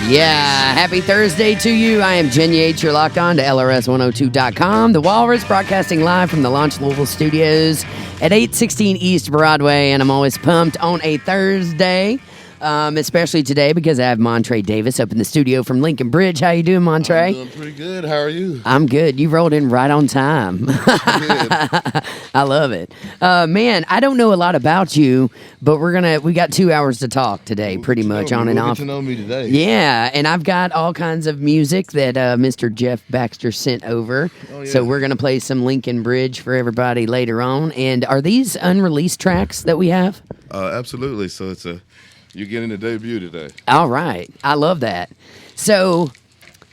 Yeah, happy Thursday to you. I am Yates. You're locked on to LRS102.com. The Walrus broadcasting live from the Launch Louisville studios at 816 East Broadway. And I'm always pumped on a Thursday, especially today because I have Montre Davis up in the studio from Linkin Bridge. How you doing, Montre? I'm doing pretty good. How are you? I'm good. You rolled in right on time. I love it. Man, I don't know a lot about you, but we got 2 hours to talk today, pretty much on and off. Get to know me today. Yeah, and I've got all kinds of music that Mr. Jeff Baxter sent over. Oh, yeah. So we're going to play some Linkin Bridge for everybody later on. And are these unreleased tracks that we have? Absolutely. So you're getting a debut today. All right. I love that. So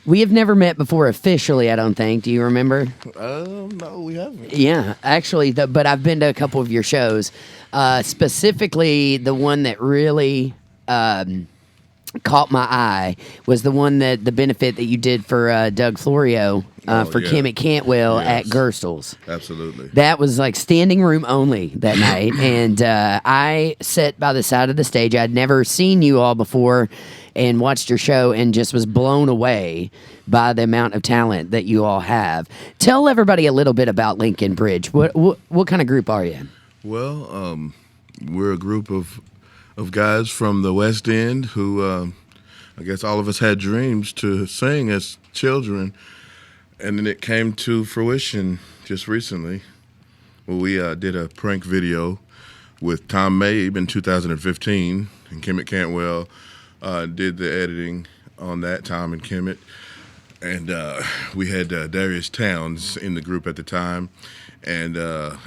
we have never met before officially, I don't think. Do you remember? No, we haven't. Yeah, actually, but I've been to a couple of your shows. Specifically, the one that really caught my eye was the one the benefit that you did for Doug Florio for Kim at Cantwell at Gerstl's. Absolutely. That was like standing room only that night. And I sat by the side of the stage. I'd never seen you all before and watched your show and just was blown away by the amount of talent that you all have. Tell everybody a little bit about Linkin Bridge. What kind of group are you? Well, we're a group of guys from the West End who I guess all of us had dreams to sing as children, and then it came to fruition just recently. Well, we did a prank video with Tom Mabe in 2015, and Kim at Cantwell did the editing on that, Tom and Kimmett. And we had Darius Towns in the group at the time, and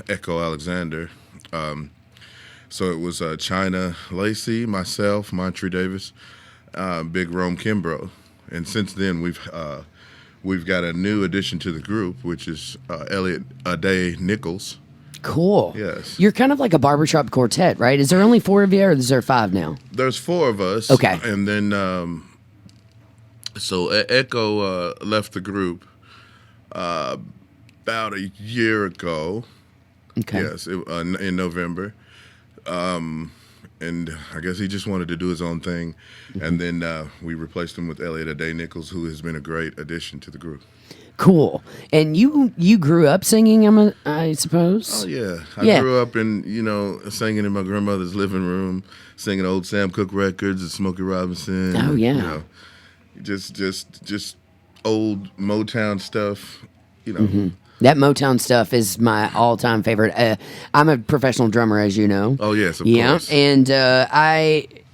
Echo Alexander. So it was China Lacey, myself, Montre Davis, Big Rome Kimbrough. And since then, we've got a new addition to the group, which is Elliot Ade Nichols. Cool. Yes. You're kind of like a barbershop quartet, right? Is there only 4 of you, or is there 5 now? There's 4 of us. Okay. And then, so Echo left the group about a year ago. Okay. Yes, in November. And I guess he just wanted to do his own thing. Mm-hmm. And then we replaced him with Elliot Ade Nichols, who has been a great addition to the group. Cool. And you grew up singing, I suppose? Oh, yeah. I grew up singing in my grandmother's living room, singing old Sam Cooke records and Smokey Robinson. Oh, yeah. Just old Motown stuff, Mm-hmm. That Motown stuff is my all-time favorite. I'm a professional drummer, as you know. Oh, yes, of course. And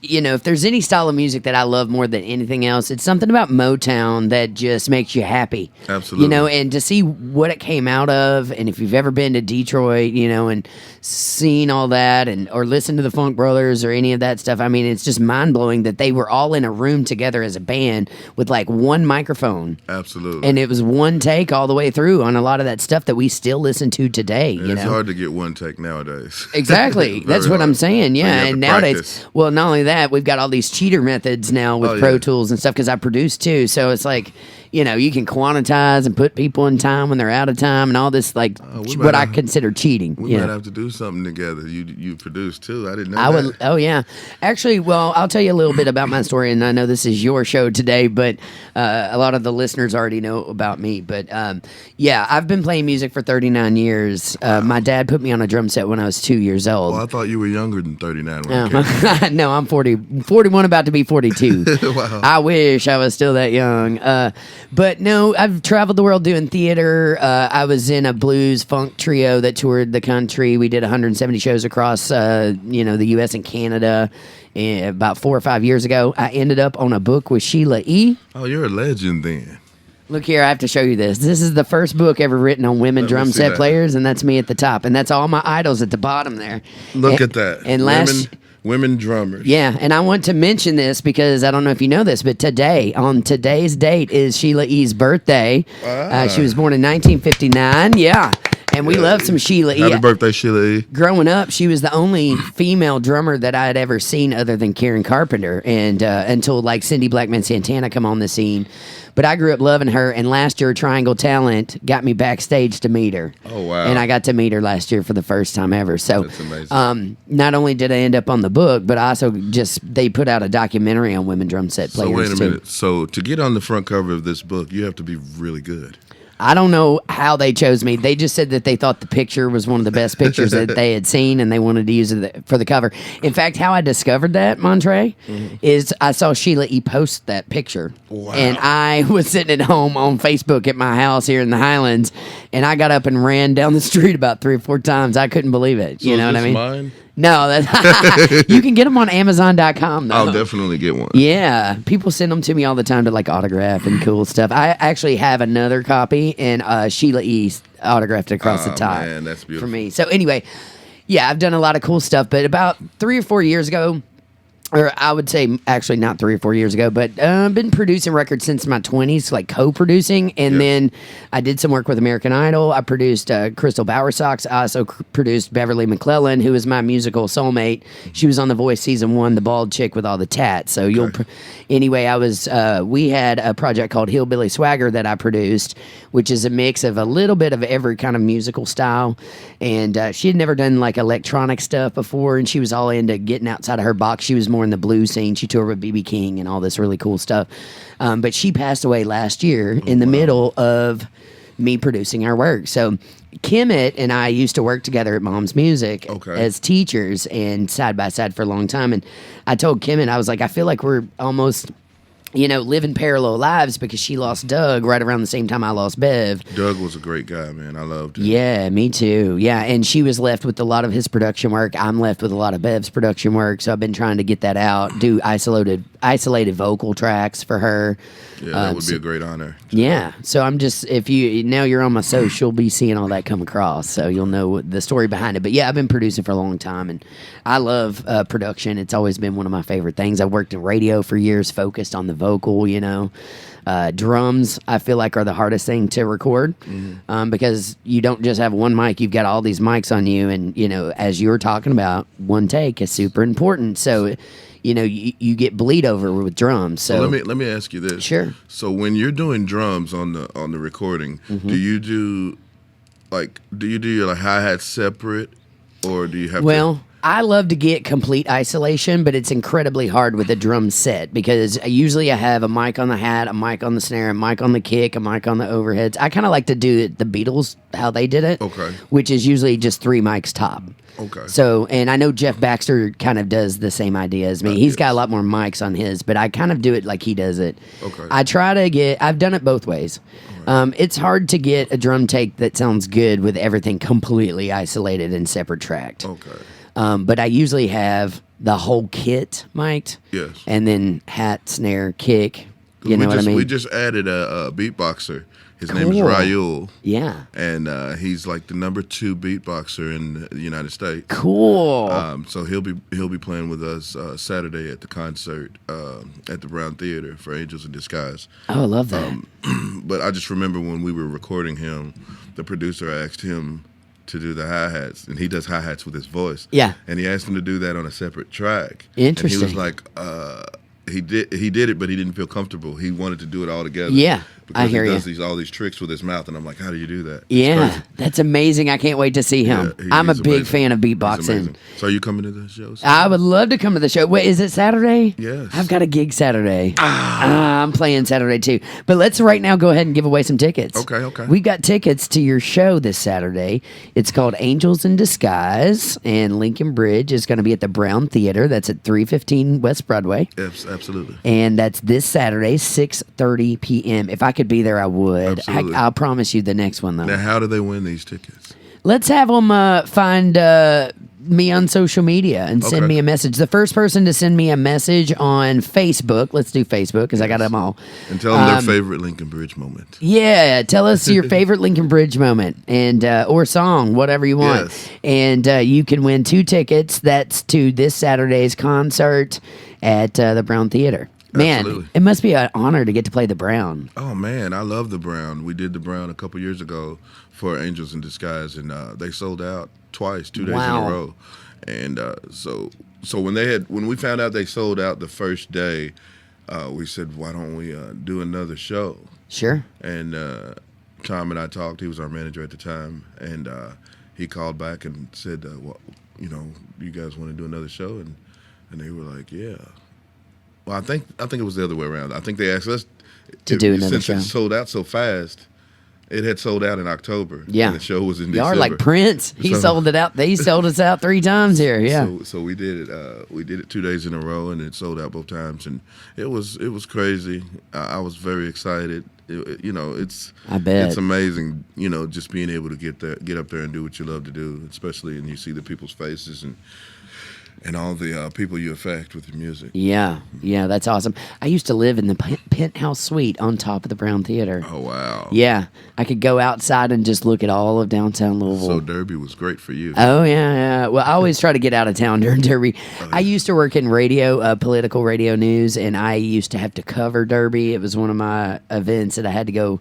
if there's any style of music that I love more than anything else, it's something about Motown that just makes you happy. Absolutely. And to see what it came out of, and if you've ever been to Detroit, and seen all that, or listened to the Funk Brothers or any of that stuff, I mean, it's just mind-blowing that they were all in a room together as a band with like one microphone. Absolutely. And it was one take all the way through on a lot of that stuff that we still listen to today. It's hard to get one take nowadays. Exactly. That's what I'm saying. Yeah. And nowadays, practice. Well, not only that, we've got all these cheater methods now with Pro Tools and stuff, because I produce too. So it's like, you can quantize and put people in time when they're out of time and all this, like what I consider cheating. We might have to do something together. You produce too. I didn't know that. Oh, yeah. Actually, well, I'll tell you a little bit about my story, and I know this is your show today, but a lot of the listeners already know about me. But I've been playing music for 39 years. My dad put me on a drum set when I was 2 years old. Well, I thought you were younger than 39. No, I'm 41, about to be 42. Wow. I wish I was still that young. But no, I've traveled the world doing theater. I was in a blues funk trio that toured the country. We did 170 shows across, the U.S. and Canada. About 4 or 5 years ago, I ended up on a book with Sheila E. Oh, you're a legend then. Look here, I have to show you this. This is the first book ever written on women drum set players, and that's me at the top. And that's all my idols at the bottom there. Look at that. And women drummers. Yeah, and I want to mention this because I don't know if you know this, but on today's date is Sheila E.'s birthday. She was born in 1959. Yeah. And we love some Sheila E. Happy birthday, Sheila E. Growing up, she was the only female drummer that I had ever seen other than Karen Carpenter, and until like Cindy Blackman Santana come on the scene. But I grew up loving her, and last year Triangle Talent got me backstage to meet her. Oh, wow. And I got to meet her last year for the first time ever. So That's amazing. not only did I end up on the book, but I also they put out a documentary on women drum set players. So wait a too. minute. So to get on the front cover of this book, you have to be really good. I don't know how they chose me. They just said that they thought the picture was one of the best pictures that they had seen, and they wanted to use it for the cover. In fact, how I discovered that, Montre, is I saw Sheila E. post that picture. Wow. And I was sitting at home on Facebook at my house here in the Highlands, and I got up and ran down the street about 3 or 4 times. I couldn't believe it. So You know is what I this mean? Mine? No, that's, you can get them on Amazon.com, though. I'll definitely get one. Yeah, people send them to me all the time to like autograph and cool stuff. I actually have another copy, and Sheila E. autographed it across the top. Man, that's beautiful. For me. So anyway, yeah, I've done a lot of cool stuff, but about 3 or 4 years ago, or I would say actually not 3 or 4 years ago, but I've been producing records since my 20s, like co-producing, and then I did some work with American Idol. I produced Crystal Bowersox. I also produced Beverly McClellan, who is my musical soulmate. She was on The Voice season 1, the bald chick with all the tats. So anyway, I was we had a project called Hillbilly Swagger that I produced, which is a mix of a little bit of every kind of musical style, and she had never done like electronic stuff before, and she was all into getting outside of her box. She was more in the blues scene. She toured with B.B. King and all this really cool stuff. But she passed away last year in the middle of me producing her work. So Kimmett and I used to work together at Mom's Music as teachers and side by side for a long time. And I told Kimmett, I was like, I feel like we're almost, living parallel lives, because she lost Doug right around the same time I lost Bev. Doug was a great guy, man. I loved him. Yeah, me too. Yeah, and she was left with a lot of his production work. I'm left with a lot of Bev's production work, so I've been trying to get that out, do isolated vocal tracks for her. Yeah, that would be a great honor. Yeah, so I'm just, now you're on my social, you'll be seeing all that come across, so you'll know the story behind it. But yeah, I've been producing for a long time, and I love production. It's always been one of my favorite things. I worked in radio for years, focused on the vocal, drums I feel like are the hardest thing to record, because you don't just have one mic, you've got all these mics on you, and as you were talking about, one take is super important. So you get bleed over with drums. So let me ask you this. Sure. So when you're doing drums on the recording, do you do your like hi-hat separate, or do you have I love to get complete isolation, but it's incredibly hard with a drum set, because usually I have a mic on the hat, a mic on the snare, a mic on the kick, a mic on the overheads. I kind of like to do it the Beatles, how they did it, which is usually just 3 mics top. Okay. So, and I know Jeff Baxter kind of does the same idea as me. He's got a lot more mics on his, but I kind of do it like he does it. Okay. I try to I've done it both ways. It's hard to get a drum take that sounds good with everything completely isolated and separate tracked. Okay. But I usually have the whole kit mic'd. Yes. And then hat, snare, kick. You know what I mean? We just added a beatboxer. His name is Raul. Yeah. And he's like the number 2 beatboxer in the United States. Cool. So he'll be playing with us Saturday at the concert at the Brown Theater for Angels in Disguise. Oh, I love that. But I just remember when we were recording him, the producer asked him to do the hi-hats, and he does hi-hats with his voice. Yeah. And he asked him to do that on a separate track. Interesting. And he was like, he did it, but he didn't feel comfortable. He wanted to do it all together. Yeah, because I hear you. He does all these tricks with his mouth, and I'm like, how do you do that? Yeah, that's amazing. I can't wait to see him. Yeah, I'm a big fan of beatboxing. So are you coming to the show? I would love to come to the show. Wait, is it Saturday? Yes. I've got a gig Saturday. I'm playing Saturday too. But let's right now go ahead and give away some tickets. Okay. We've got tickets to your show this Saturday. It's called Angels in Disguise, and Lincoln Bridge is going to be at the Brown Theater. That's at 315 West Broadway. Yes, absolutely. And that's this Saturday, 6:30 p.m. If I could be there, I would. I'll promise you the next one, though. Now, how do they win these tickets? Let's have them find me on social media and send me a message. The first person to send me a message on Facebook, let's do Facebook because I got them all. And tell them their favorite Lincoln Bridge moment. Yeah, tell us your favorite Lincoln Bridge moment and or song, whatever you want. Yes. And you can win 2 tickets. That's to this Saturday's concert at the Brown Theater. Man, Absolutely. it must be an honor to get to play the Brown. Oh man, I love the Brown. We did the Brown a couple years ago for Angels in Disguise, and they sold out twice, 2 days in Wow. a row. And so when we found out they sold out the first day, we said, why don't we do another show? Sure. And Tom and I talked. He was our manager at the time, and he called back and said, well, you guys want to do another show? And they were like, yeah. Well, I think it was the other way around. I think they asked us to do another show. Since it sold out so fast, it had sold out in October. Yeah, and the show was in Y'all December. are like Prince. He sold it out. He sold us out 3 times here. Yeah. So we did it. We did it 2 days in a row, and it sold out both times. And it was crazy. I was very excited. I bet it's amazing. Just being able to get up there and do what you love to do, especially and you see the people's faces and all the people you affect with your music. Yeah, that's awesome. I used to live in the penthouse suite on top of the Brown Theater. Oh, wow. Yeah, I could go outside and just look at all of downtown Louisville. So Derby was great for you. Oh, yeah. Well, I always try to get out of town during Derby. Oh, yeah. I used to work in radio, political radio news, and I used to have to cover Derby. It was one of my events that I had to go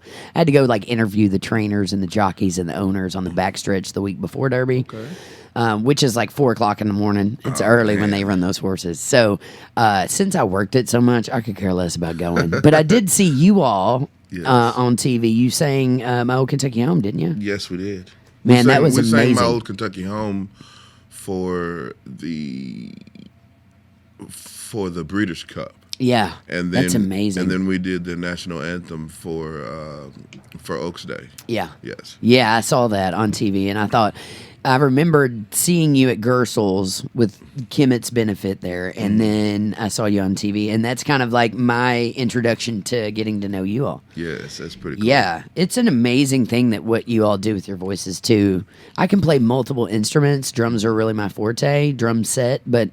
like interview the trainers and the jockeys and the owners on the backstretch the week before Derby. Okay. Which is like 4:00 in the morning. It's early when they run those horses. So since I worked it so much, I could care less about going. But I did see you all Yes. on TV. You sang My Old Kentucky Home, didn't you? Yes, we did. Man, that was we amazing. sang My Old Kentucky Home for the Breeders' Cup. Yeah, And then, that's amazing. And then we did the national anthem for Oaks Day. Yeah. Yes. Yeah, I saw that on TV, and I remembered seeing you at Gersel's with Kimmett's benefit there, and then I saw you on TV, and that's kind of like my introduction to getting to know you all. Yes, that's pretty cool. Yeah, it's an amazing thing that what you all do with your voices too. I can play multiple instruments. Drums are really my forte, drum set, but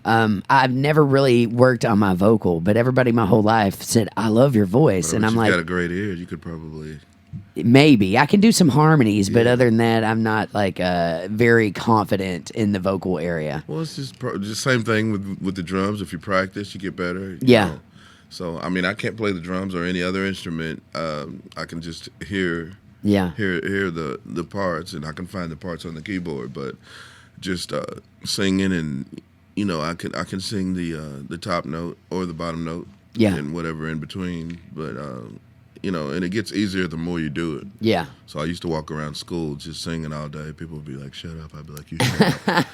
I've never really worked on my vocal. But everybody my whole life said, I love your voice, and I'm you like, got a great ear. You could probably. maybe I can do some harmonies, but other than that, I'm not like very confident in the vocal area. Well, it's just same thing with the drums. If you practice, you get better. you Yeah. know. So I mean, I can't play the drums or any other instrument. I can just hear Yeah. hear the parts, and I can find the parts on the keyboard. But just singing, and I can sing the top note or the bottom note, Yeah. and whatever in between. But and it gets easier the more you do it. Yeah. So I used to walk around school just singing all day. People would be like, "Shut up!" I'd be like, "You shut up."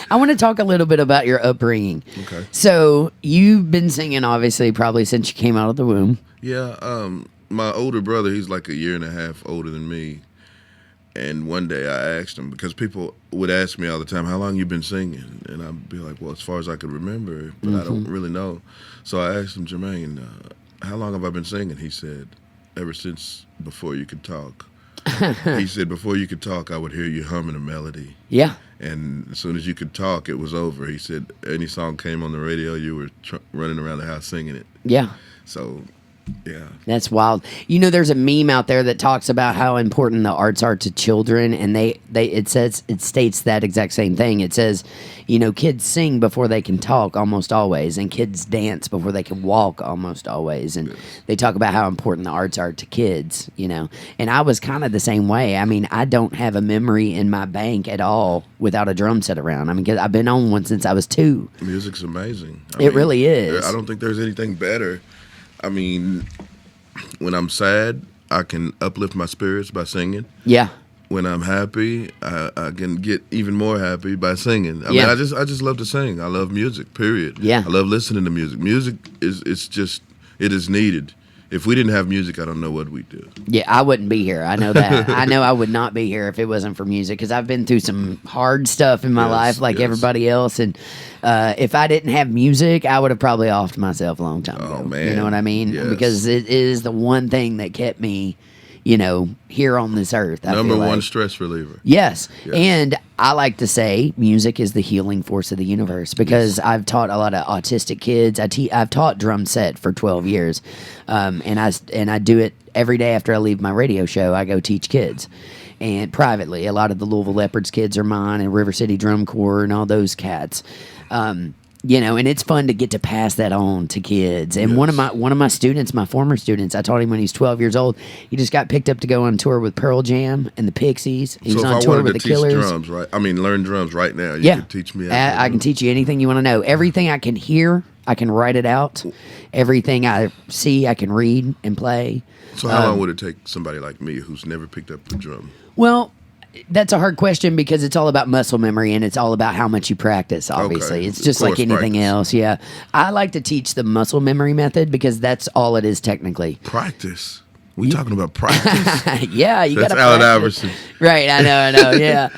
I want to talk a little bit about your upbringing. Okay. So you've been singing, obviously, probably since you came out of the womb. Yeah, my older brother, he's like a year and a half older than me. And one day I asked him, because people would ask me all the time, how long you been singing? And I'd be like, well, as far as I could remember, but I don't really know. So I asked him, Jermaine, how long have I been singing? He said, ever since before you could talk. He said, before you could talk, I would hear you humming a melody. Yeah. And as soon as you could talk, it was over. He said, any song came on the radio, you were running around the house singing it. Yeah. So, yeah. That's wild. There's a meme out there that talks about how important the arts are to children, and it states that exact same thing. It says, kids sing before they can talk almost always, and kids dance before they can walk almost always. And they talk about how important the arts are to kids, And I was kind of the same way. I mean, I don't have a memory in my bank at all without a drum set around. I mean, 'cause I've been on one since I was 2. Music's amazing. It really is. I don't think there's anything better. I mean, when I'm sad, I can uplift my spirits by singing. Yeah. When I'm happy, I can get even more happy by singing. I mean, I just love to sing. I love music, period. Yeah. I love listening to music. Music it is needed. If we didn't have music, I don't know what we'd do. Yeah, I wouldn't be here. I know that. I know I would not be here if it wasn't for music, because I've been through some hard stuff in my life like everybody else. And if I didn't have music, I would have probably offed myself a long time ago. Oh, man. You know what I mean? Yes. Because it is the one thing that kept me, here on this earth. Number feel one like. stress reliever. Yes. Yes. And I like to say music is the healing force of the universe, because I've taught a lot of autistic kids. I've taught drum set for 12 years. And I do it every day after I leave my radio show. I go teach kids. And privately, a lot of the Louisville Leopards kids are mine, and River City Drum Corps and all those cats. And it's fun to get to pass that on to kids. And one of my students, my former students, I taught him when he was 12 years old. He just got picked up to go on tour with Pearl Jam and the Pixies. He was on tour with the Killers. Drums, right? I mean, learn drums right now. You can teach me. I can teach you anything you want to know. Everything I can hear, I can write it out. Everything I see, I can read and play. So how long would it take somebody like me who's never picked up the drum? Well, that's a hard question because it's all about muscle memory and it's all about how much you practice, obviously. It's just like anything else, yeah. I like to teach the muscle memory method because that's all it is technically. Practice? We talking about practice? Yeah, you got to practice. That's Allen Iverson. Right, I know, yeah.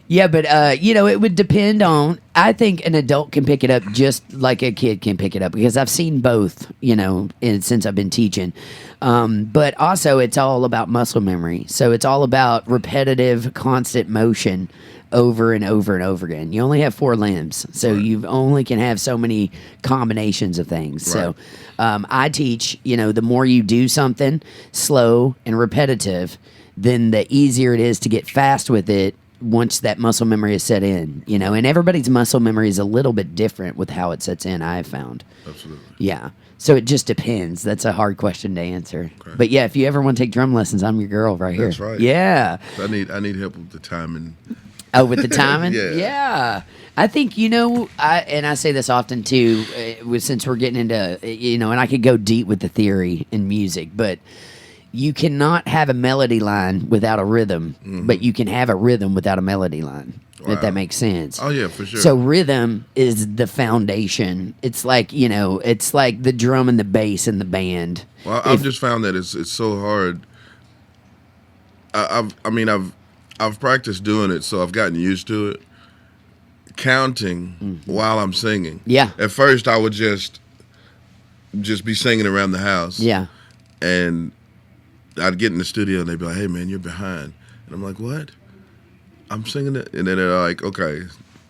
Yeah, but, it would depend on, I think an adult can pick it up just like a kid can pick it up because I've seen both, since I've been teaching. But also it's all about muscle memory. So it's all about repetitive, constant motion over and over and over again. You only have 4 limbs, so you only can have so many combinations of things. Right. So I teach, the more you do something slow and repetitive, then the easier it is to get fast with it once that muscle memory is set in, and everybody's muscle memory is a little bit different with how it sets in, I've found. Absolutely. Yeah. So it just depends. That's a hard question to answer. Okay. But yeah, if you ever want to take drum lessons, I'm your girl right here. That's right. Yeah. I need help with the timing. Oh, with the timing? Yeah. Yeah. I think, I say this often too, since we're getting into, and I could go deep with the theory in music, but you cannot have a melody line without a rhythm, but you can have a rhythm without a melody line, if that makes sense. Oh, yeah, for sure. So rhythm is the foundation. It's like, it's like the drum and the bass in the band. Well, I've just found that it's so hard. I've practiced doing it, so I've gotten used to it. Counting while I'm singing. Yeah. At first, I would just be singing around the house. Yeah. And I'd get in the studio and they'd be like, "Hey man, you're behind," and I'm like, "What? I'm singing it," and then they're like, "Okay,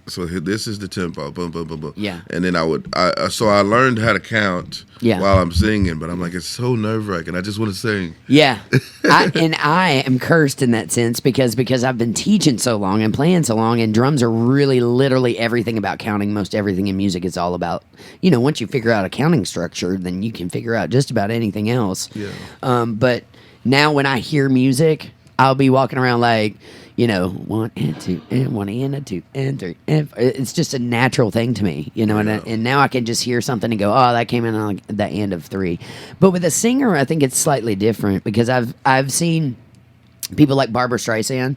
so this is the tempo, boom, boom, boom, boom." Yeah. And then I learned how to count while I'm singing, but I'm like, it's so nerve wracking. I just want to sing. Yeah, I am cursed in that sense because I've been teaching so long and playing so long, and drums are really literally everything about counting. Most everything in music is all about, once you figure out a counting structure, then you can figure out just about anything else. Yeah. But now when I hear music, I'll be walking around like, 1 and 2 and 1 and a 2 and 3 and 4. It's just a natural thing to me, and now I can just hear something and go, oh, that came in on the end of 3. But with a singer, I think it's slightly different because I've seen people like Barbara Streisand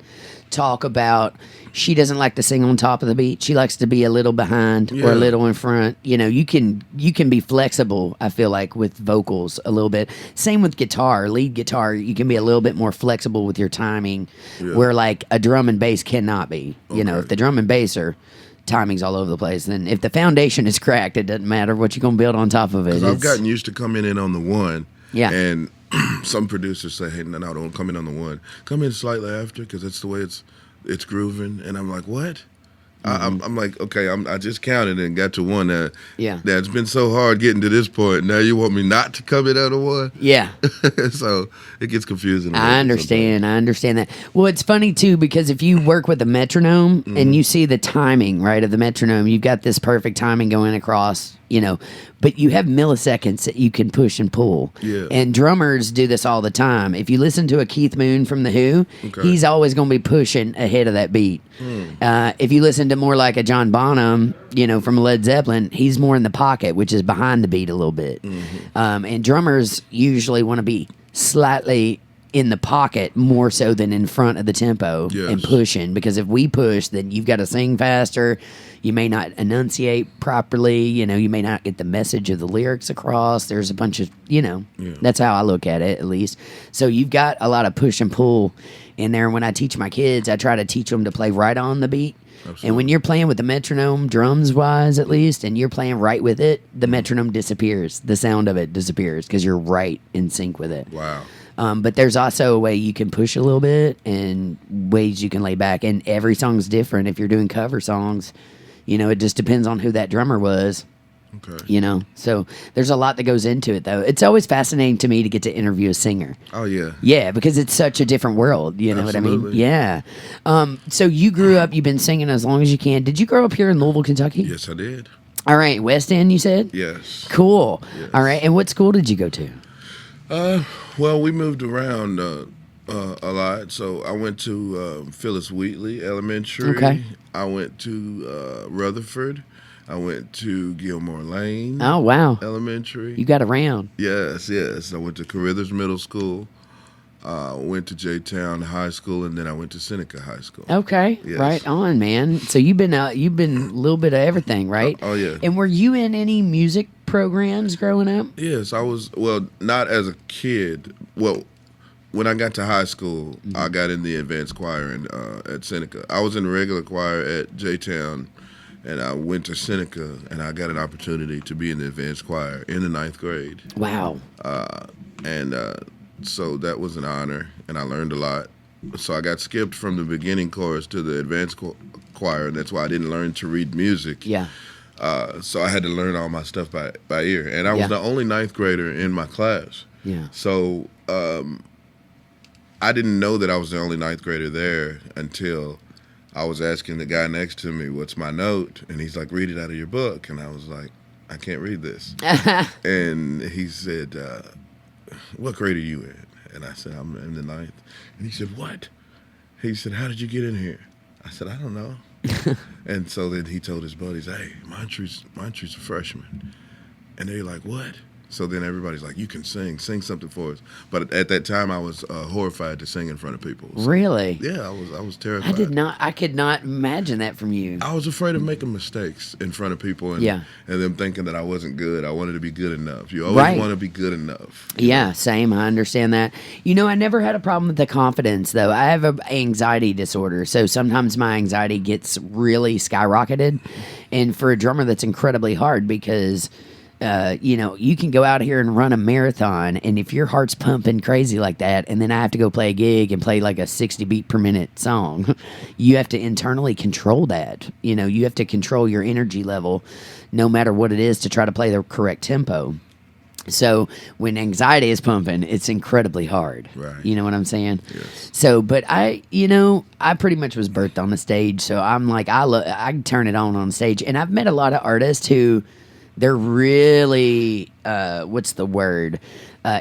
talk about she doesn't like to sing on top of the beat. She likes to be a little behind or a little in front. You can be flexible, I feel like, with vocals a little bit. Same with guitar, lead guitar. You can be a little bit more flexible with your timing, where like a drum and bass cannot be. If the drum and bass are timing's all over the place, then if the foundation is cracked, it doesn't matter what you're going to build on top of it. I've gotten used to coming in on the 1. Yeah. And some producers say, "Hey, no, don't come in on the 1. Come in slightly after because that's the way it's grooving." And I'm like, "What?" I'm like, okay, I just counted and got to 1. That's been so hard getting to this point. Now you want me not to come in on a 1? Yeah. So it gets confusing. I understand that. Well, it's funny too because if you work with a metronome and you see the timing, right, of the metronome, you've got this perfect timing going across, but you have milliseconds that you can push and pull. Yeah. And drummers do this all the time. If you listen to a Keith Moon from The Who, he's always going to be pushing ahead of that beat. If you listen to more like a John Bonham, from Led Zeppelin, he's more in the pocket, which is behind the beat a little bit. And drummers usually want to be slightly in the pocket more so than in front of the tempo and pushing, because if we push, then you've got to sing faster. You may not enunciate properly. You may not get the message of the lyrics across. There's a bunch of, that's how I look at it, at least. So you've got a lot of push and pull in there. And when I teach my kids, I try to teach them to play right on the beat. Absolutely. And when you're playing with the metronome, drums-wise at least, and you're playing right with it, the metronome disappears. The sound of it disappears because you're right in sync with it. Wow. But there's also a way you can push a little bit and ways you can lay back. And every song's different. If you're doing cover songs, it just depends on who that drummer was. Okay. So there's a lot that goes into it, though. It's always fascinating to me to get to interview a singer. Oh, yeah. Yeah, because it's such a different world. You know Absolutely. What I mean? Yeah. So you grew up, you've been singing as long as you can. Did you grow up here in Louisville, Kentucky? Yes, I did. All right, West End, you said? Yes. Cool. Yes. All right, and what school did you go to? Well, we moved around a lot. So I went to Phyllis Wheatley Elementary. Okay. I went to Rutherford. I went to Gilmore Lane Oh, wow. Elementary. You got around. Yes, yes. I went to Carruthers Middle School. Went to J-Town High School, and then I went to Seneca High School. Okay, Yes. right on, man. So you've been a little bit of everything, right? Oh, yeah. And were you in any music programs growing up? Yes, I was. Well, not as a kid. Well, when I got to high school, I got in the advanced choir at Seneca. I was in regular choir at J-Town, and I went to Seneca, and I got an opportunity to be in the advanced choir in the 9th grade. Wow. So that was an honor, and I learned a lot. So I got skipped from the beginning chorus to the advanced choir, and that's why I didn't learn to read music. Yeah. So I had to learn all my stuff by ear. And I was Yeah. the only 9th grader in my class. Yeah. So I didn't know that I was the only 9th grader there until I was asking the guy next to me, what's my note? And he's like, read it out of your book. And I was like, I can't read this. And he said, what grade are you in? And I said, I'm in the 9th. And he said, what? He said, how did you get in here? I said, I don't know. And so then he told his buddies, hey, Montre's a freshman. And they're like, what? So then everybody's like, you can sing something for us. But at that time, I was horrified to sing in front of people. So, Really? yeah, I was terrified. I could not imagine that from you. I was afraid of making mistakes in front of people and them thinking that I wasn't good. I wanted to be good enough. You always want to be good enough. Yeah, same. I understand that. I never had a problem with the confidence, though. I have an anxiety disorder, so sometimes my anxiety gets really skyrocketed. And for a drummer, that's incredibly hard because you can go out here and run a marathon, and if your heart's pumping crazy like that, and then I have to go play a gig and play like a 60 beat per minute song, you have to internally control that. You have to control your energy level no matter what it is to try to play the correct tempo. So when anxiety is pumping, it's incredibly hard. Right. You know what I'm saying? Yes. So, but I pretty much was birthed on the stage, so I'm like, I turn it on stage, and I've met a lot of artists who they're really, what's the word?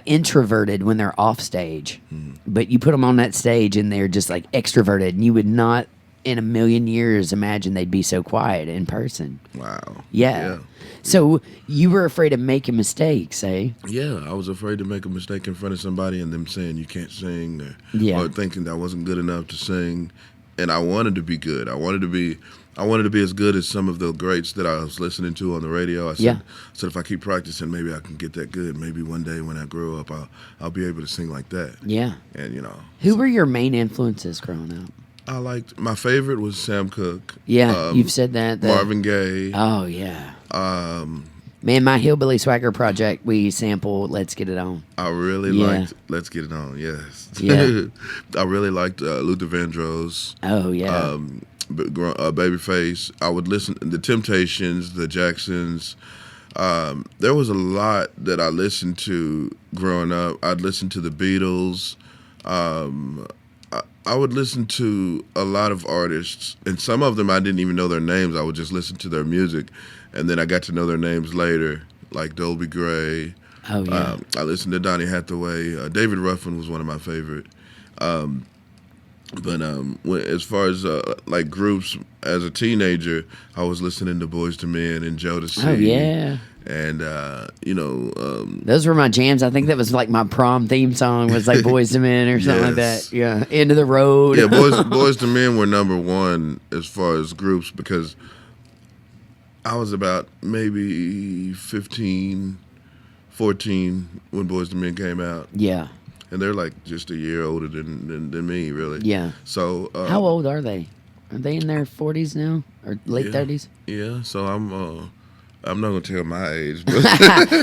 Introverted when they're off stage. But you put them on that stage and they're just like extroverted, and you would not in a million years imagine they'd be so quiet in person. Wow. Yeah. So you were afraid of making mistakes, eh? Yeah, I was afraid to make a mistake in front of somebody and them saying you can't sing or thinking that I wasn't good enough to sing. And I wanted to be good. I wanted to be as good as some of the greats that I was listening to on the radio. I said, if I keep practicing, maybe I can get that good. Maybe one day when I grow up, I'll be able to sing like that. Yeah. And who were your main influences growing up? My favorite was Sam Cooke. Yeah, you've said that. Marvin Gaye. Oh yeah. Man, my Hillbilly Swagger project, we sampled "Let's Get It On." I really liked "Let's Get It On." Yes. Yeah. I really liked Luther Vandross. Oh yeah. Babyface. I would listen the Temptations, the Jacksons. There was a lot that I listened to growing up. I'd listen to the Beatles. I would listen to a lot of artists, and some of them I didn't even know their names. I would just listen to their music, and then I got to know their names later, like Dolby Gray. Oh yeah. I listened to Donny Hathaway. David Ruffin was one of my favorite. But as far as like groups, as a teenager, I was listening to Boyz II Men and Josephine. Oh yeah. And those were my jams. I think that was like my prom theme song was like Boyz II Men or something like that. Yeah, End of the Road. Yeah, Boyz II Men were number one as far as groups because I was about maybe 15, 14 when Boyz II Men came out. Yeah. And they're like just a year older than me, really. Yeah. So how old are they? Are they in their 40s now or late 30s? Yeah. So I'm not gonna tell my age, but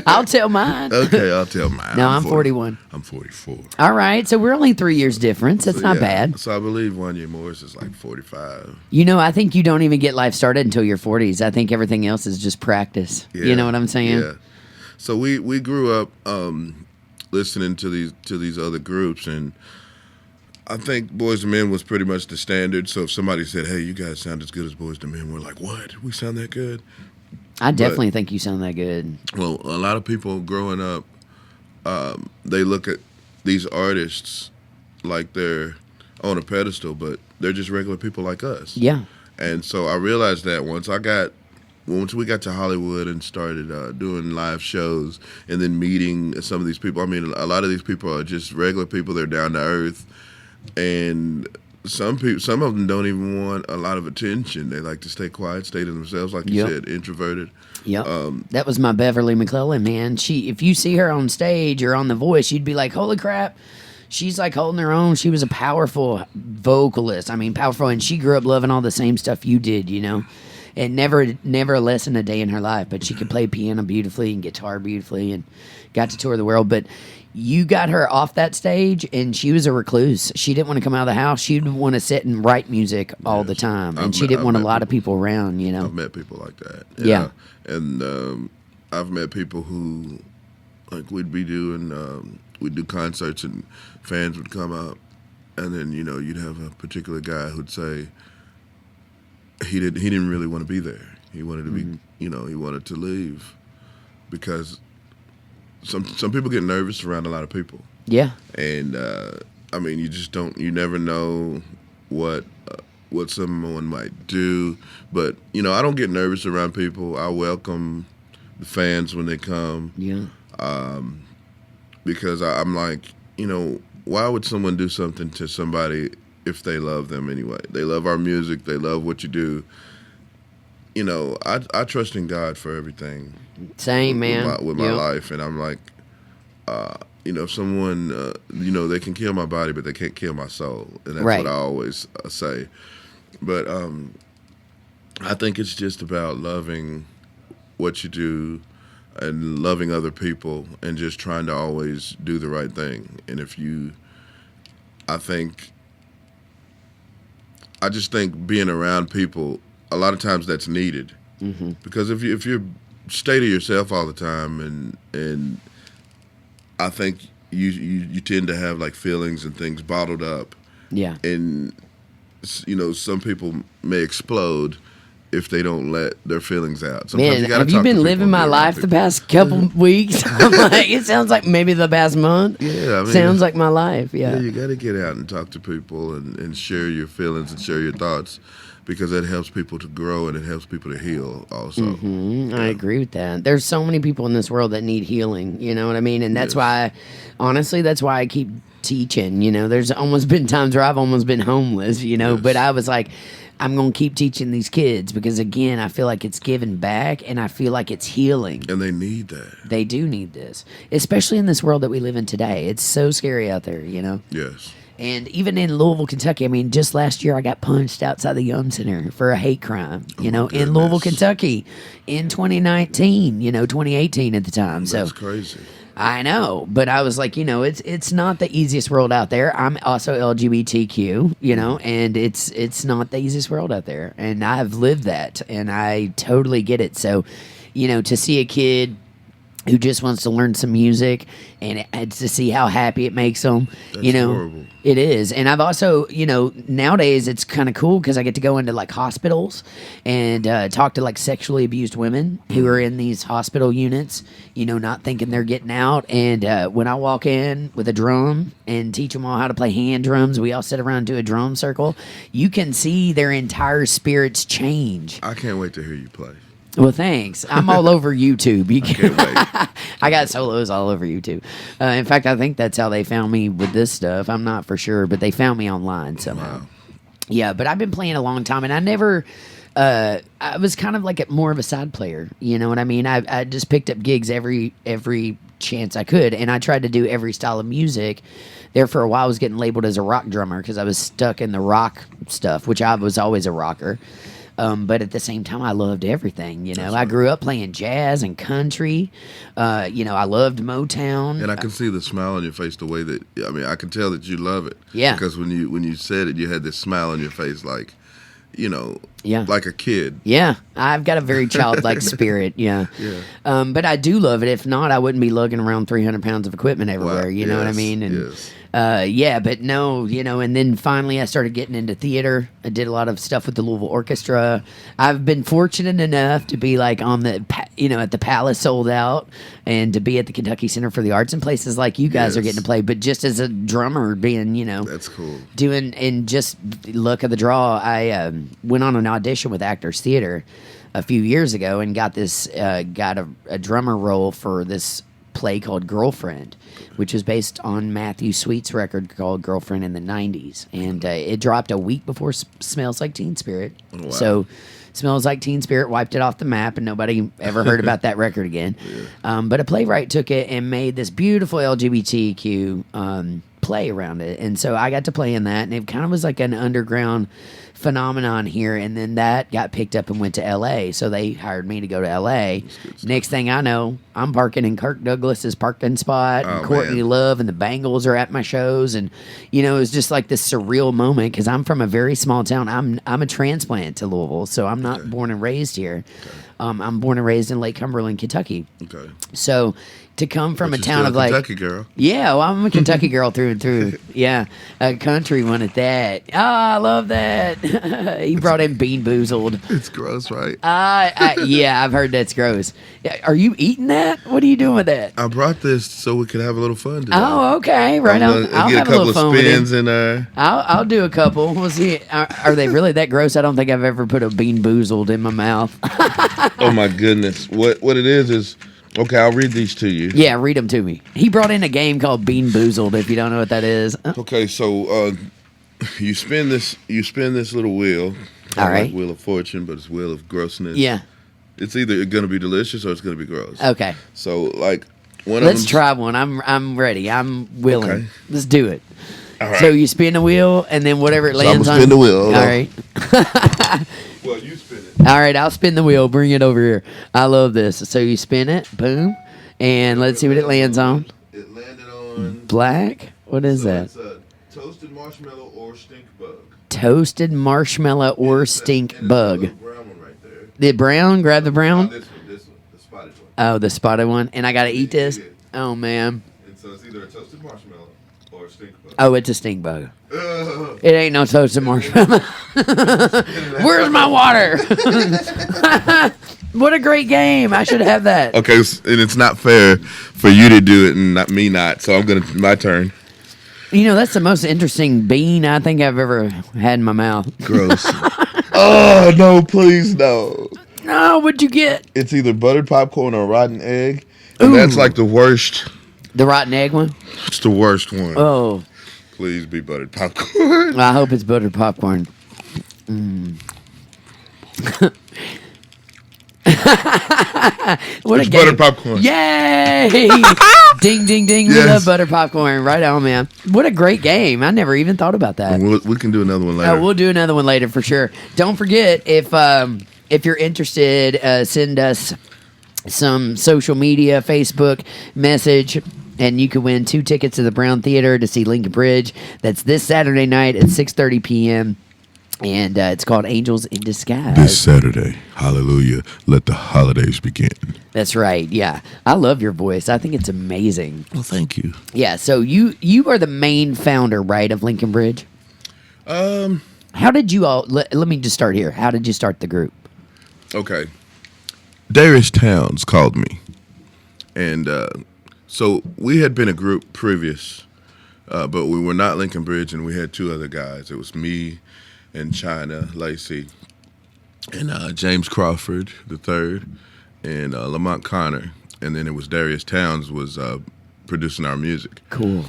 I'll tell mine. Okay, I'll tell mine. No, I'm 41. I'm 44. All right, so we're only 3 years difference. That's not bad. So I believe Wanya Morris is like 45. I think you don't even get life started until your 40s. I think everything else is just practice. Yeah. You know what I'm saying? Yeah. So we grew up listening to these other groups, and I think Boyz II Men was pretty much the standard. So if somebody said, "Hey, you guys sound as good as Boyz II Men," we're like, "What? We sound that good?" I definitely think you sound that good. Well, a lot of people growing up, they look at these artists like they're on a pedestal, but they're just regular people like us. Yeah. And so I realized that once we got to Hollywood and started doing live shows and then meeting some of these people. I mean, a lot of these people are just regular people. They're down to earth, and some of them don't even want a lot of attention. They like to stay quiet, stay to themselves, like you said, introverted. Yep. That was my Beverly McClellan, man. If you see her on stage or on The Voice, you'd be like, holy crap. She's like holding her own. She was a powerful vocalist. I mean, powerful. And she grew up loving all the same stuff you did, you know. And never less than a day in her life. But she could play piano beautifully and guitar beautifully and got to tour the world. But you got her off that stage and she was a recluse. She didn't want to come out of the house. She didn't want to sit and write music all the time. And she didn't want a lot of people around, you know. I've met people like that. Yeah. And I've met people who, like, we'd do concerts and fans would come up, and then you'd have a particular guy who'd say he didn't really want to be there. He wanted to be, he wanted to leave because some people get nervous around a lot of people. Yeah. And I mean, you never know what someone might do, but I don't get nervous around people. I welcome the fans when they come. Yeah. Because I'm like, why would someone do something to somebody if they love them anyway? They love our music. They love what you do. I trust in God for everything. Same, man. With my life. And I'm like, if someone, they can kill my body, but they can't kill my soul. And that's what I always say. But I think it's just about loving what you do and loving other people and just trying to always do the right thing. And I just think being around people, a lot of times that's needed. Mm-hmm. Because if you stay to yourself all the time and I think you tend to have like feelings and things bottled up. Yeah. And some people may explode if they don't let their feelings out. Sometimes Man, have you been living my life the past couple weeks? I'm like, it sounds like maybe the past month. Yeah, I mean, sounds like my life. Yeah, you got to get out and talk to people and share your feelings and share your thoughts, because that helps people to grow and it helps people to heal also. Mm-hmm. Yeah. I agree with that. There's so many people in this world that need healing. You know what I mean? And that's why, honestly, that's why I keep teaching. There's almost been times where I've almost been homeless. But I was like, I'm going to keep teaching these kids because, again, I feel like it's giving back and I feel like it's healing. And they need that. They do need this, especially in this world that we live in today. It's so scary out there, Yes. And even in Louisville, Kentucky, I mean, just last year I got punched outside the Young Center for a hate crime, in Louisville, Kentucky in 2019, 2018 at the time. That's crazy. I know, but I was like, it's not the easiest world out there. I'm also LGBTQ, and it's not the easiest world out there. And I've lived that, and I totally get it. So, to see a kid who just wants to learn some music and to see how happy it makes them, That's horrible. It is. And I've also, nowadays it's kind of cool because I get to go into like hospitals and talk to like sexually abused women who are in these hospital units, not thinking they're getting out. And when I walk in with a drum and teach them all how to play hand drums, we all sit around and do a drum circle. You can see their entire spirits change. I can't wait to hear you play. Well, thanks. I'm all over YouTube. I can't wait. I got solos all over YouTube. In fact, I think that's how they found me with this stuff. I'm not for sure, but they found me online somehow. Wow. Yeah, but I've been playing a long time, and I never... I was kind of like more of a side player. You know what I mean? I just picked up gigs every chance I could, and I tried to do every style of music. There for a while, I was getting labeled as a rock drummer because I was stuck in the rock stuff, which I was always a rocker. But at the same time, I loved everything. I grew up playing jazz and country. I loved Motown. And I can see the smile on your face. The way that I can tell that you love it. Yeah. Because when you said it, you had this smile on your face, like Yeah. like a kid. Yeah, I've got a very childlike spirit. Yeah. But I do love it. If not, I wouldn't be lugging around 300 pounds of equipment everywhere. Wow. You know what I Yes, mean? And yes. yeah, but no, and then finally I started getting into theater. I did a lot of stuff with the Louisville Orchestra. I've been fortunate enough to be like on the, at the Palace sold out, and to be at the Kentucky Center for the Arts and places like you guys are Yes. getting to play. But just as a drummer, being, That's cool. doing, and just luck of the draw, I went on an audition with Actors Theater a few years ago and got this, got a drummer role for this play called Girlfriend, which is based on Matthew Sweet's record called Girlfriend in the 90s. And it dropped a week before Smells Like Teen Spirit. Wow. So Smells Like Teen Spirit wiped it off the map, and nobody ever heard about that record again. But a playwright took it and made this beautiful LGBTQ play around it. And so I got to play in that, and it kind of was like an underground phenomenon here. And then that got picked up and went to LA, so they hired me to go to LA. Next thing I know, I'm parking in Kirk Douglas's parking spot, and Courtney man. Love and the Bangles are at my shows. And it was just like this surreal moment, because I'm from a very small town. I'm a transplant to Louisville, so I'm not born and raised here. I'm born and raised in Lake Cumberland, Kentucky. Okay. So to come from But a you're town still of a like Kentucky girl. Yeah, well, I'm a Kentucky girl through and through. Yeah, a country one at that. I love that. He brought in Bean Boozled. It's gross, right? Yeah, I've heard that's gross. Are you eating that? What are you doing with that? I brought this so we could have a little fun today. Oh, okay, right on. I'll get have a a couple little fun of with spins it. in there. I'll do a couple. We'll see. Are they really that gross? I don't think I've ever put a Bean Boozled in my mouth. Oh my goodness! What it is okay. I'll read these to you. Yeah, read them to me. He brought in a game called Bean Boozled. If you don't know what that is. Okay, so you spin this little wheel. All right. Like Wheel of Fortune, but it's Wheel of Grossness. Yeah. It's either going to be delicious or it's going to be gross. Okay. So like one Let's of them. try one. I'm ready. I'm willing. Okay. Let's do it. All right. So you spin the wheel, and then whatever it So I'm lands gonna on. spin the wheel. All right. Well, you spin it. All right. I'll spin the wheel. Bring it over here. I love this. So you spin it. Boom. And let's see what it lands on. It landed on Black. What is that? It's a toasted marshmallow or stink bug. Toasted marshmallow or stink And it's bug. a little brown one right there. The brown. Grab the brown. This one, the spotted one. Oh, the spotted one. And I gotta eat this. Yeah. Oh man. And so it's either a toasted marshmallow or a stink bug. Oh, it's a stink bug. It ain't no toasted marshmallow. Where's my water? What a great game. I should have that. Okay, and it's not fair for you to do it and not me not. So my turn. That's the most interesting bean I think I've ever had in my mouth. Gross. Oh no, please no. No, what'd you get? It's either buttered popcorn or rotten egg. And Ooh. that's like the worst. The rotten egg one? It's the worst one. Oh, Please be buttered popcorn. I hope it's buttered popcorn. What It's a game. buttered popcorn. Yay! Ding, ding, ding. We Yes. love butter popcorn. Right on, man. What a great game. I never even thought about that. We can do another one later. We'll do another one later for sure. Don't forget, if you're interested, send us some social media, Facebook message, and you can win 2 tickets to the Brown Theater to see Linkin Bridge. That's this Saturday night at 6:30 p.m. And it's called Angels in Disguise. This Saturday, hallelujah, let the holidays begin. That's right. Yeah, I love your voice. I think it's amazing. Well, thank you. Yeah. So you are the main founder, right, of Linkin Bridge? How did you all? Let me just start here. How did you start the group? Okay. Darius Towns called me. And so we had been a group previous, but we were not Linkin Bridge, and we had 2 other guys. It was me and China Lacey and James Crawford III and Lamont Connor. And then it was Darius Towns was producing our music. Cool.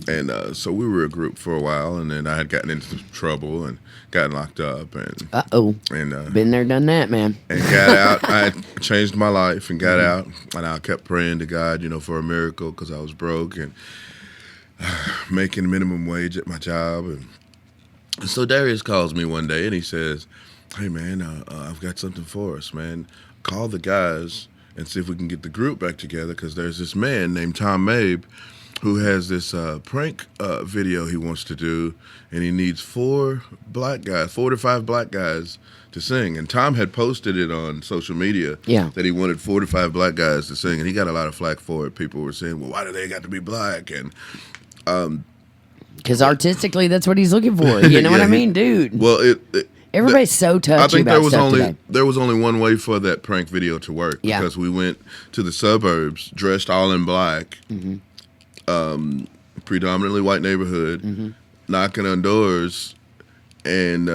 And so we were a group for a while, and then I had gotten into some trouble and gotten locked up. And Been there, done that, man. and got out. I had changed my life and got out, and I kept praying to God, for a miracle because I was broke and making minimum wage at my job. And so Darius calls me one day and he says, "Hey man, I've got something for us, man. Call the guys and see if we can get the group back together because there's this man named Tom Mabe who has this prank video he wants to do, and he needs 4 to 5 black guys to sing. And Tom had posted it on social media that he wanted 4 to 5 black guys to sing, and he got a lot of flack for it. People were saying, well, why do they got to be black? And because artistically, that's what he's looking for. You know what I mean, dude? Well, everybody's so touchy I think about stuff today. there was only one way for that prank video to work, because we went to the suburbs dressed all in black, predominantly white neighborhood, knocking on doors, and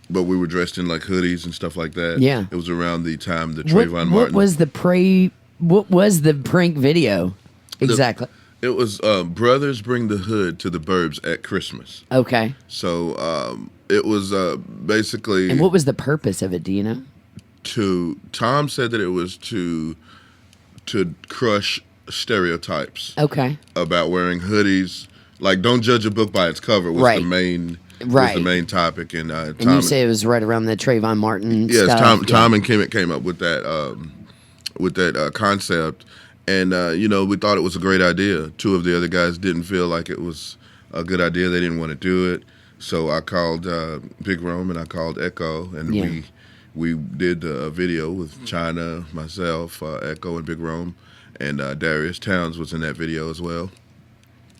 but we were dressed in like hoodies and stuff like that. Yeah, it was around the time the Trayvon Martin. What was the prank video exactly? It was Brothers Bring the Hood to the Burbs at Christmas. Okay. So it was basically... And what was the purpose of it, do you know? Tom said that it was to crush stereotypes. Okay. About wearing hoodies. Like, don't judge a book by its cover was the main... Was the main topic, and Tom, you say it was right around the Trayvon Martin stuff. Tom and Kimmett came up with that concept, and we thought it was a great idea. 2 of the other guys didn't feel like it was a good idea; they didn't want to do it. So I called Big Rome and I called Echo, and we did a video with China, myself, Echo, and Big Rome, and Darius Towns was in that video as well,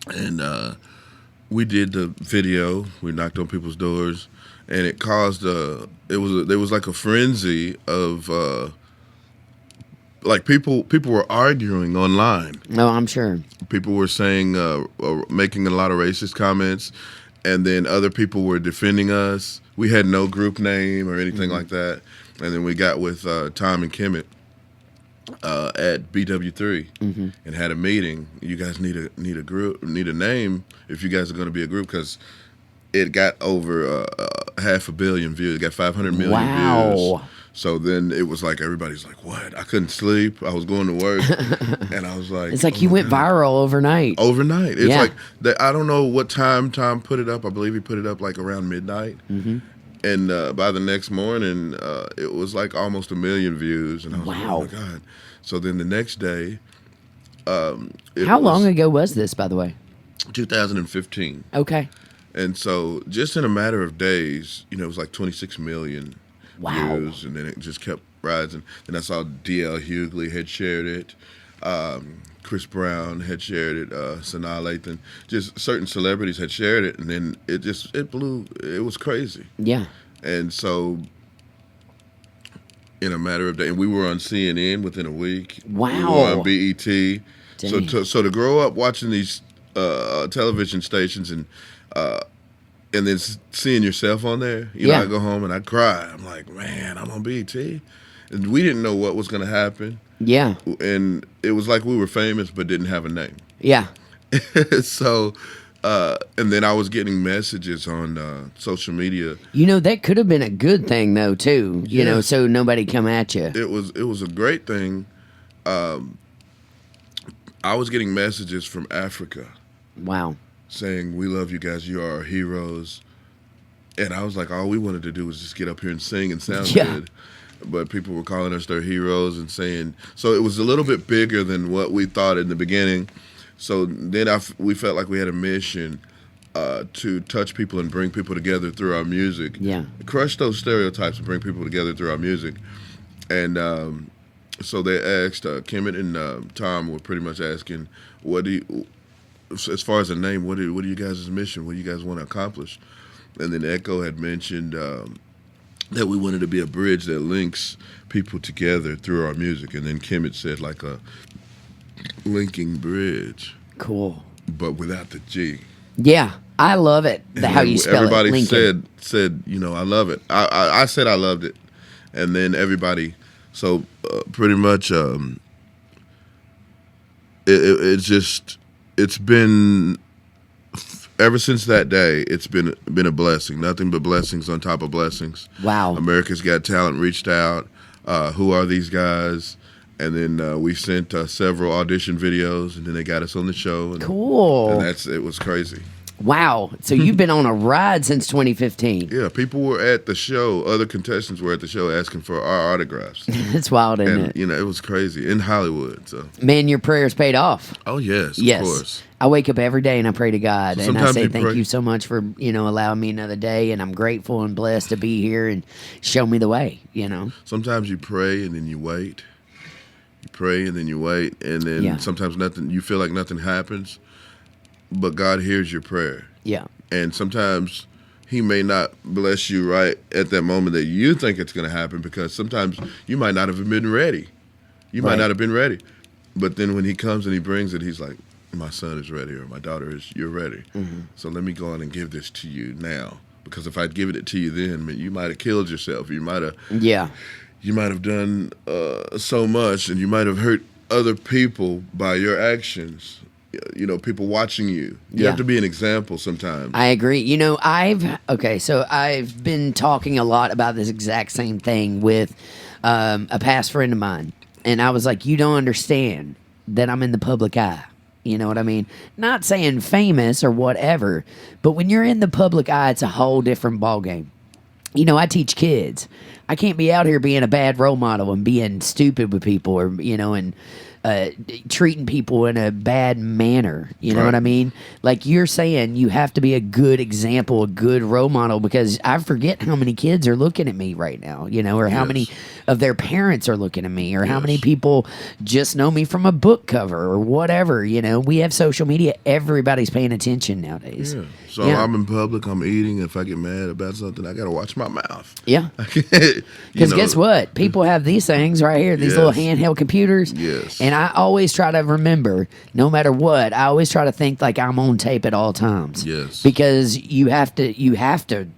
and. We did the video. We knocked on people's doors, and it caused there was like a frenzy of like people were arguing online. No, I'm sure. People were saying making a lot of racist comments, and then other people were defending us. We had no group name or anything like that, and then we got with Tom and Kimmett at BW3 and had a meeting. You guys need a name if you guys are going to be a group, because it got over 500 million views. It got 500 million views. So then it was like everybody's like, "What?" I couldn't sleep. I was going to work, and I was like, "It's like you went viral overnight." Overnight, it's like I don't know what time Tom put it up. I believe he put it up like around midnight. And by the next morning, it was like almost 1 million views. And I was like, oh, my God. So then the next day... How long ago was this, by the way? 2015. Okay. And so just in a matter of days, it was like 26 million views. And then it just kept rising. Then I saw D.L. Hughley had shared it. Chris Brown had shared it, Sanaa Lathan, just certain celebrities had shared it, and then it blew. It was crazy. Yeah. And so, in a matter of days, and we were on CNN within a week. Wow. We were on BET. Dang. So to grow up watching these television stations and then seeing yourself on there, I go home and I cry. I'm like, man, I'm on BET, and we didn't know what was going to happen. Yeah. And it was like we were famous but didn't have a name. Yeah. So, and then I was getting messages on social media. That could have been a good thing, though, too, so nobody come at you. It was a great thing. I was getting messages from Africa. Wow. Saying, we love you guys, you are our heroes. And I was like, all we wanted to do was just get up here and sing and sound good. But people were calling us their heroes and saying, so it was a little bit bigger than what we thought in the beginning. So then we felt like we had a mission to touch people and bring people together through our music. Yeah. Crush those stereotypes and bring people together through our music. And so they asked, Kimmett and Tom were pretty much asking, as far as a name, what are you guys' mission? What do you guys want to accomplish? And then Echo had mentioned that we wanted to be a bridge that links people together through our music. And then Kimmett said like a linking bridge. Cool. But without the G. Yeah, I love it. How you spell everybody it. Everybody said, I love it. I said I loved it. And then everybody, so pretty much it's been... Ever since that day, it's been a blessing. Nothing but blessings on top of blessings. Wow. America's Got Talent reached out. Who are these guys? And then we sent several audition videos, and then they got us on the show. And, cool. And it was crazy. Wow. So you've been on a ride since 2015. Yeah, people were at the show. Other contestants were at the show asking for our autographs. It's wild, isn't And, it? you know, it was crazy in Hollywood. So, Man, your prayers paid off. oh, yes, Yes. of course. I wake up every day and I pray to God, So and I sometimes say you thank pray- you so much for, allowing me another day, and I'm grateful and blessed to be here and show me the way, Sometimes you pray and then you wait. You pray and then you wait. And then Yeah. sometimes you feel like nothing happens, but God hears your prayer. Yeah. And sometimes he may not bless you right at that moment that you think it's going to happen, because sometimes you might not have been ready. You might Right. not have been ready. But then when he comes and he brings it, he's like, my son is ready, or my daughter is, you're ready. Mm-hmm. So let me go on and give this to you now. Because if I'd given it to you then, man, you might have killed yourself. You might have done so much, and you might have hurt other people by your actions. People watching you. You Yeah. have to be an example sometimes. I agree. So I've been talking a lot about this exact same thing with a past friend of mine. And I was like, you don't understand that I'm in the public eye. You know what I mean? Not saying famous or whatever, but when you're in the public eye, it's a whole different ballgame. I teach kids. I can't be out here being a bad role model and being stupid with people, or, and treating people in a bad manner. You know Right. what I mean? Like you're saying, you have to be a good example, a good role model, because I forget how many kids are looking at me right now, or how Yes. many of their parents are looking at me, or how many Yes. people just know me from a book cover or whatever. We have social media. Everybody's paying attention nowadays. Yeah. So Yeah. I'm in public, I'm eating. If I get mad about something, I got to watch my mouth. Yeah. Because Because guess what? People have these things right here, these little Yes. handheld computers. Yes. And I always try to remember, no matter what, I always try to think like I'm on tape at all times. Yes. Because you have to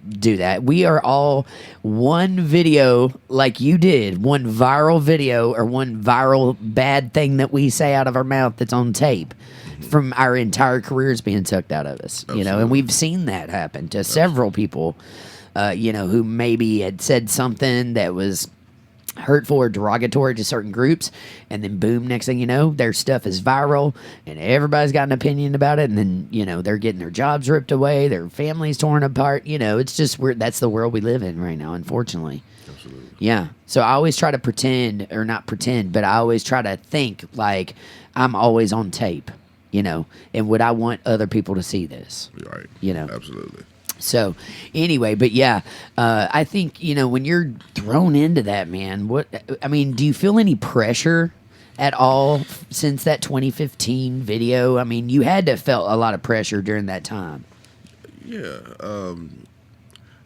do that. We are all one video like you did, one viral video or one viral bad thing that we say out of our mouth that's on tape from our entire careers being sucked out of us. Absolutely. And we've seen that happen to several people. Who maybe had said something that was hurtful or derogatory to certain groups, and then boom, next thing you know, their stuff is viral and everybody's got an opinion about it, and then they're getting their jobs ripped away, their families torn apart. It's just that's the world we live in right now, unfortunately. Absolutely. Yeah. So I always try to pretend, or not pretend, but I always try to think like I'm always on tape, and would I want other people to see this? Right. Absolutely. So anyway, but yeah, I think, when you're thrown into that, man, do you feel any pressure at all since that 2015 video? I mean, you had to have felt a lot of pressure during that time. Yeah.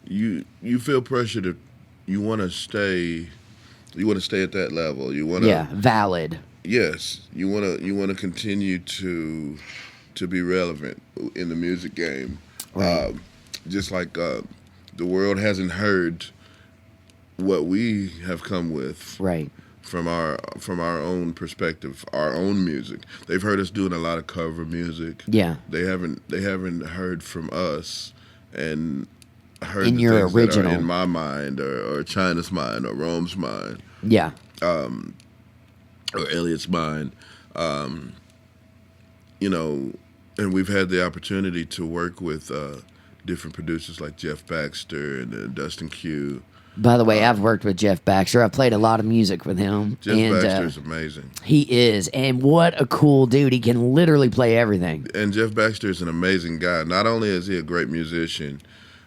You feel pressure to, you want to stay at that level. You want to. Yeah. Valid. Yes. You want to continue to be relevant in the music game. Right. Just like the world hasn't heard what we have come with, Right. from our own perspective, our own music. They've heard us doing a lot of cover music. Yeah. They haven't heard from us and heard In the your things that are original. in my mind, or China's mind, or Rome's mind, Yeah. or Elliot's mind. And we've had the opportunity to work with different producers like Jeff Baxter and Dustin Q. By the way, I've worked with Jeff Baxter. I've played a lot of music with him. Jeff Baxter is amazing. He is. And what a cool dude. He can literally play everything. And Jeff Baxter is an amazing guy. Not only is he a great musician,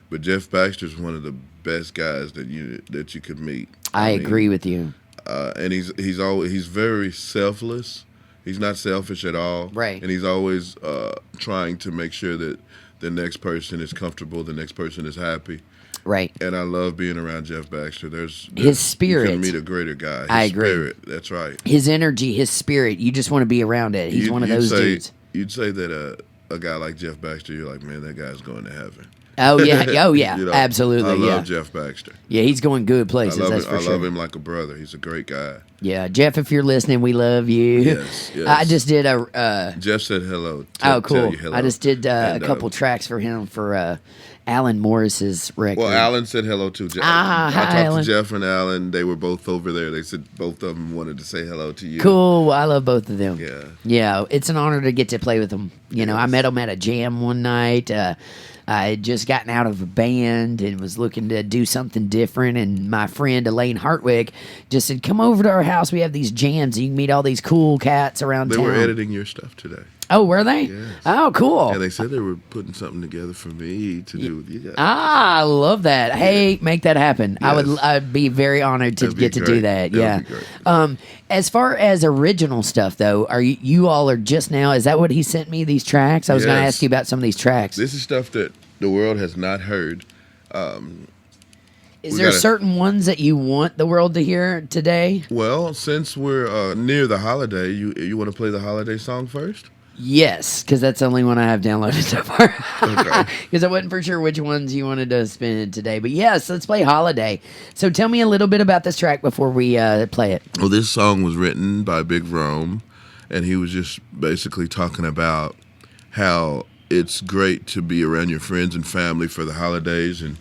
but Jeff Baxter is one of the best guys that you could meet. I agree with you. And he's very selfless. He's not selfish at all. Right. And he's always trying to make sure that the next person is comfortable, the next person is happy. Right. And I love being around Jeff Baxter. There's his spirit. You couldn't meet a greater guy. His I agree. Spirit, that's right. His energy, his spirit, you just want to be around it. He's one of those dudes. You'd say that a guy like Jeff Baxter, you're like, man, that guy's going to heaven. Oh yeah, absolutely. I love Jeff Baxter. Yeah, he's going good places. That's for sure. I love him like a brother. He's a great guy. Yeah, Jeff, if you're listening, we love you. Yes. I just did a. Jeff said hello. Cool. Tell you hello. I just did a couple tracks for him for Alan Morris's record. Well, Alan said hello too. Jeff. I talked to Jeff and Alan. They were both over there. They said both of them wanted to say hello to you. Cool. Well, I love both of them. Yeah. Yeah, it's an honor to get to play with them. You know, I met them at a jam one night. I had just gotten out of a band and was looking to do something different. And my friend Elaine Hartwig just said, "Come over to our house. We have these jams. You can meet all these cool cats around town." They were editing your stuff today. Oh, were they? Yes. Oh, cool. Yeah, they said they were putting something together for me to do with you guys. I love that. Hey, make that happen. Yes. I'd be very honored to get to do that. That'd be great. As far as original stuff, though, are you all are just now? Is that what he sent me? These tracks? I was going to ask you about some of these tracks. This is stuff that the world has not heard. Is there certain ones that you want the world to hear today? Well, since we're near the holiday, you want to play the holiday song first? Yes, because that's the only one I have downloaded so far. Okay. Because I wasn't for sure which ones you wanted to spin today. But yes, let's play Holiday. So tell me a little bit about this track before we play it. Well, this song was written by Big Rome, and he was just basically talking about how it's great to be around your friends and family for the holidays, and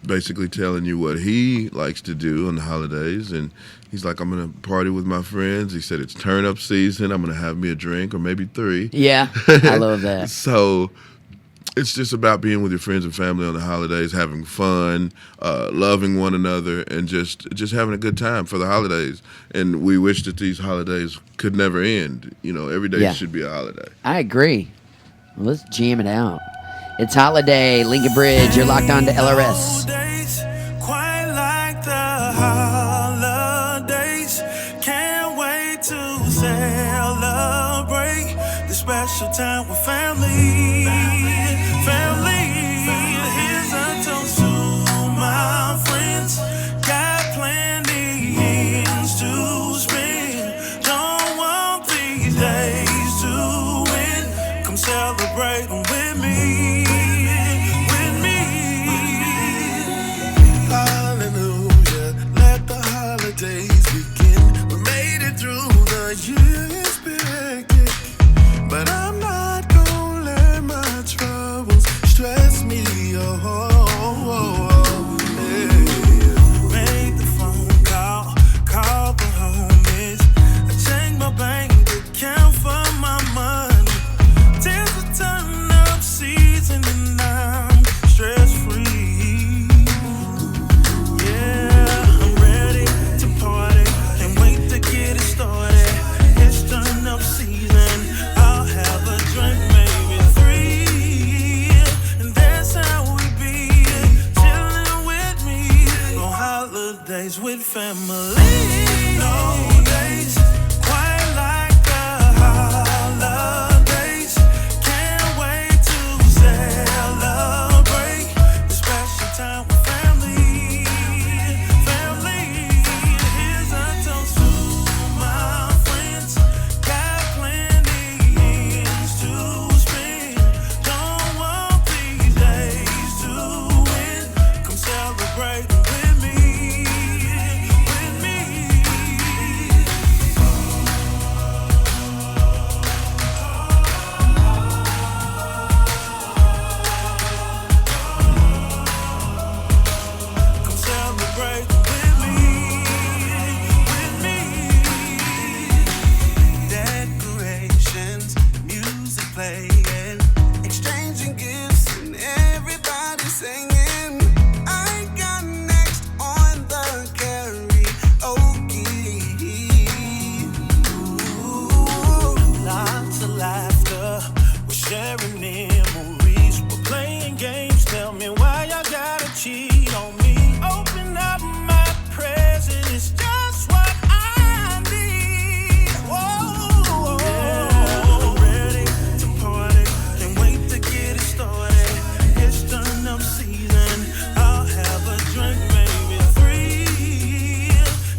basically telling you what he likes to do on the holidays. And he's like, I'm going to party with my friends. He said it's turn up season. I'm going to have me a drink or maybe 3. Yeah, I love that. So it's just about being with your friends and family on the holidays, having fun, loving one another, and just having a good time for the holidays. And we wish that these holidays could never end. You know, every day should be a holiday. I agree. Well, let's jam it out. It's Holiday, Lincoln Bridge. You're locked on to LRS. Quite like the holidays. Can't wait to celebrate the special time with family. Here's a toast to my friends. Got plenty ends to spend. Don't want these days to end. Come celebrate them with me. Days begin. We made it through the years big, but I'm not gonna let my troubles stress me. Make the phone call the homies. I change my bank account for my money. Till the turn up season and I'm stress free. With family, no days quite like the holidays. Can't wait to celebrate the special time with family. Here's a toast to my friends. Got plenty ends to spend. Don't want these days to end. Come celebrate with me. Exchanging gifts and everybody singing. I got next on the karaoke. Lots of laughter, we're sharing memories, we're playing games. Tell me why y'all gotta cheat on me. Open up my present, it's just what I need. Whoa, yeah, I'm ready to party. Can't wait to get it started. It's turn up season. I'll have a drink, maybe 3.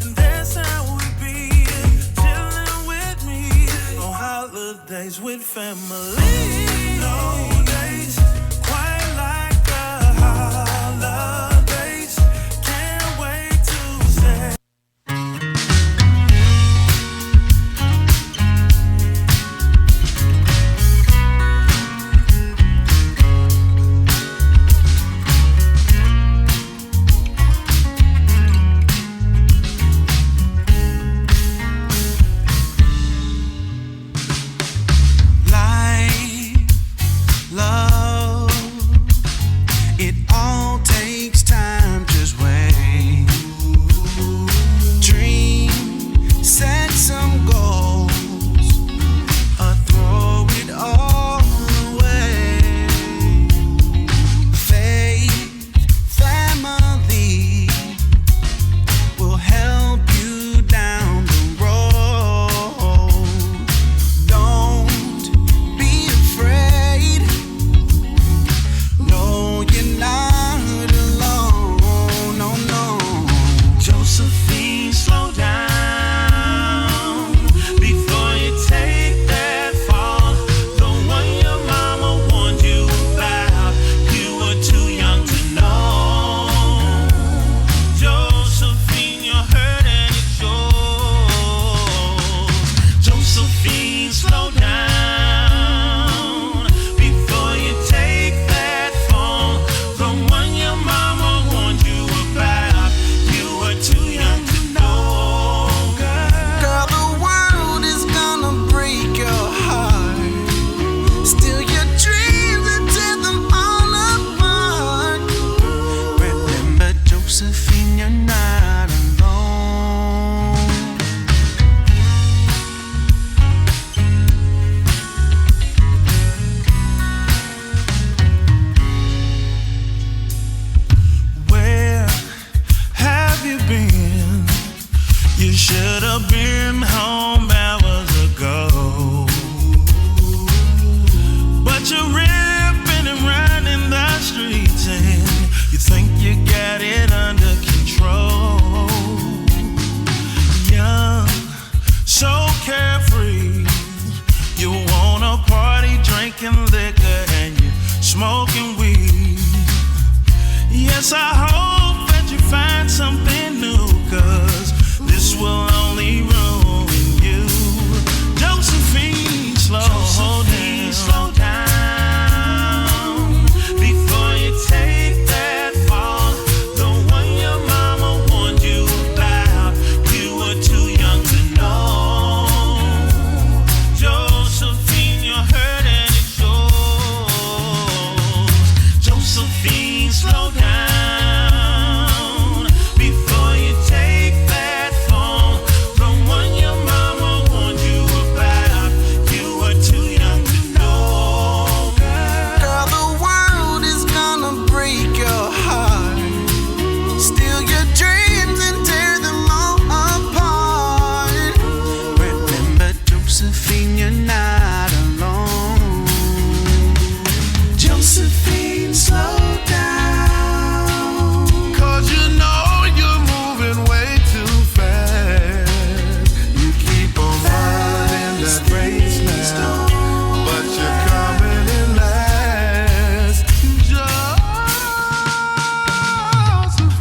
And that's how we be. Chilling with me on holidays with family. No days quite like the not alone. Josephine, slow down. 'Cause you know you're moving way too fast. You keep on running that race now, but you're coming in last.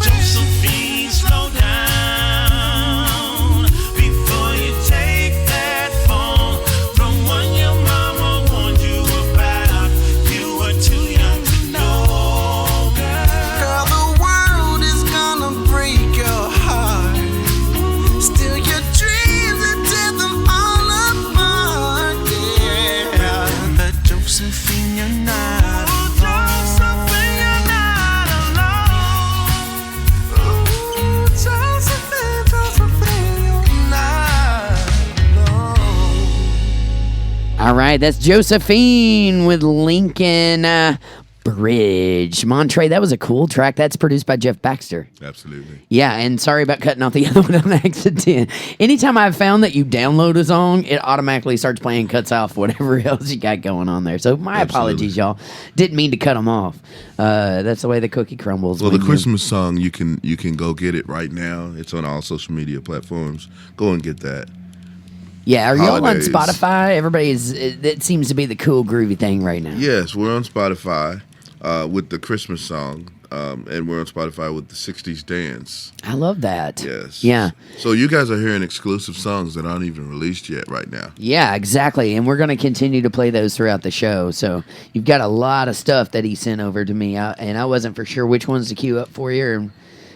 Josephine, slow down before you take that phone from one your mama warned you about. You were too young to know. Girl, the world is gonna break your heart. Still your dreams that tear them all apart. Yeah, but Josephine, you're not alone. Josephine, you're not alone. Ooh, Josephine, you're not alone. All right, that's Josephine with Linkin Bridge. Montre, that was a cool track. That's produced by Jeff Baxter. Absolutely. Yeah, and sorry about cutting off the other one on accident. Anytime I've found that you download a song, it automatically starts playing, cuts off whatever else you got going on there. So my apologies, y'all. Didn't mean to cut them off. That's the way the cookie crumbles. Well, when the you- Christmas song, you can go get it right now. It's on all social media platforms. Go and get that. Yeah, are y'all on Holidays. Spotify? It seems to be the cool, groovy thing right now. Yes, we're on Spotify with the Christmas song, and we're on Spotify with the 60s dance. I love that. Yes. Yeah. So you guys are hearing exclusive songs that aren't even released yet right now. Yeah, exactly. And we're going to continue to play those throughout the show. So you've got a lot of stuff that he sent over to me, and I wasn't for sure which ones to queue up for you, and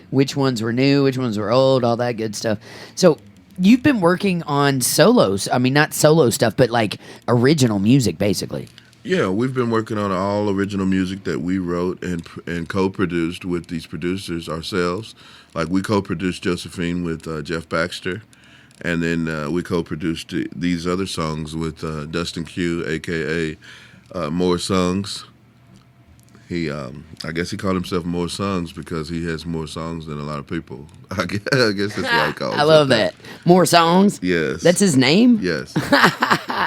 which ones were new, which ones were old, all that good stuff. So you've been working on solos. I mean, not solo stuff, but like original music, basically. Yeah, we've been working on all original music that we wrote and co-produced with these producers ourselves. Like we co-produced Josephine with Jeff Baxter, and then we co-produced these other songs with Dustin Q, a.k.a. More Songs. He, I guess he called himself More Songs because he has more songs than a lot of people. I guess that's why he calls I love that. More songs? Yes. That's his name? Yes.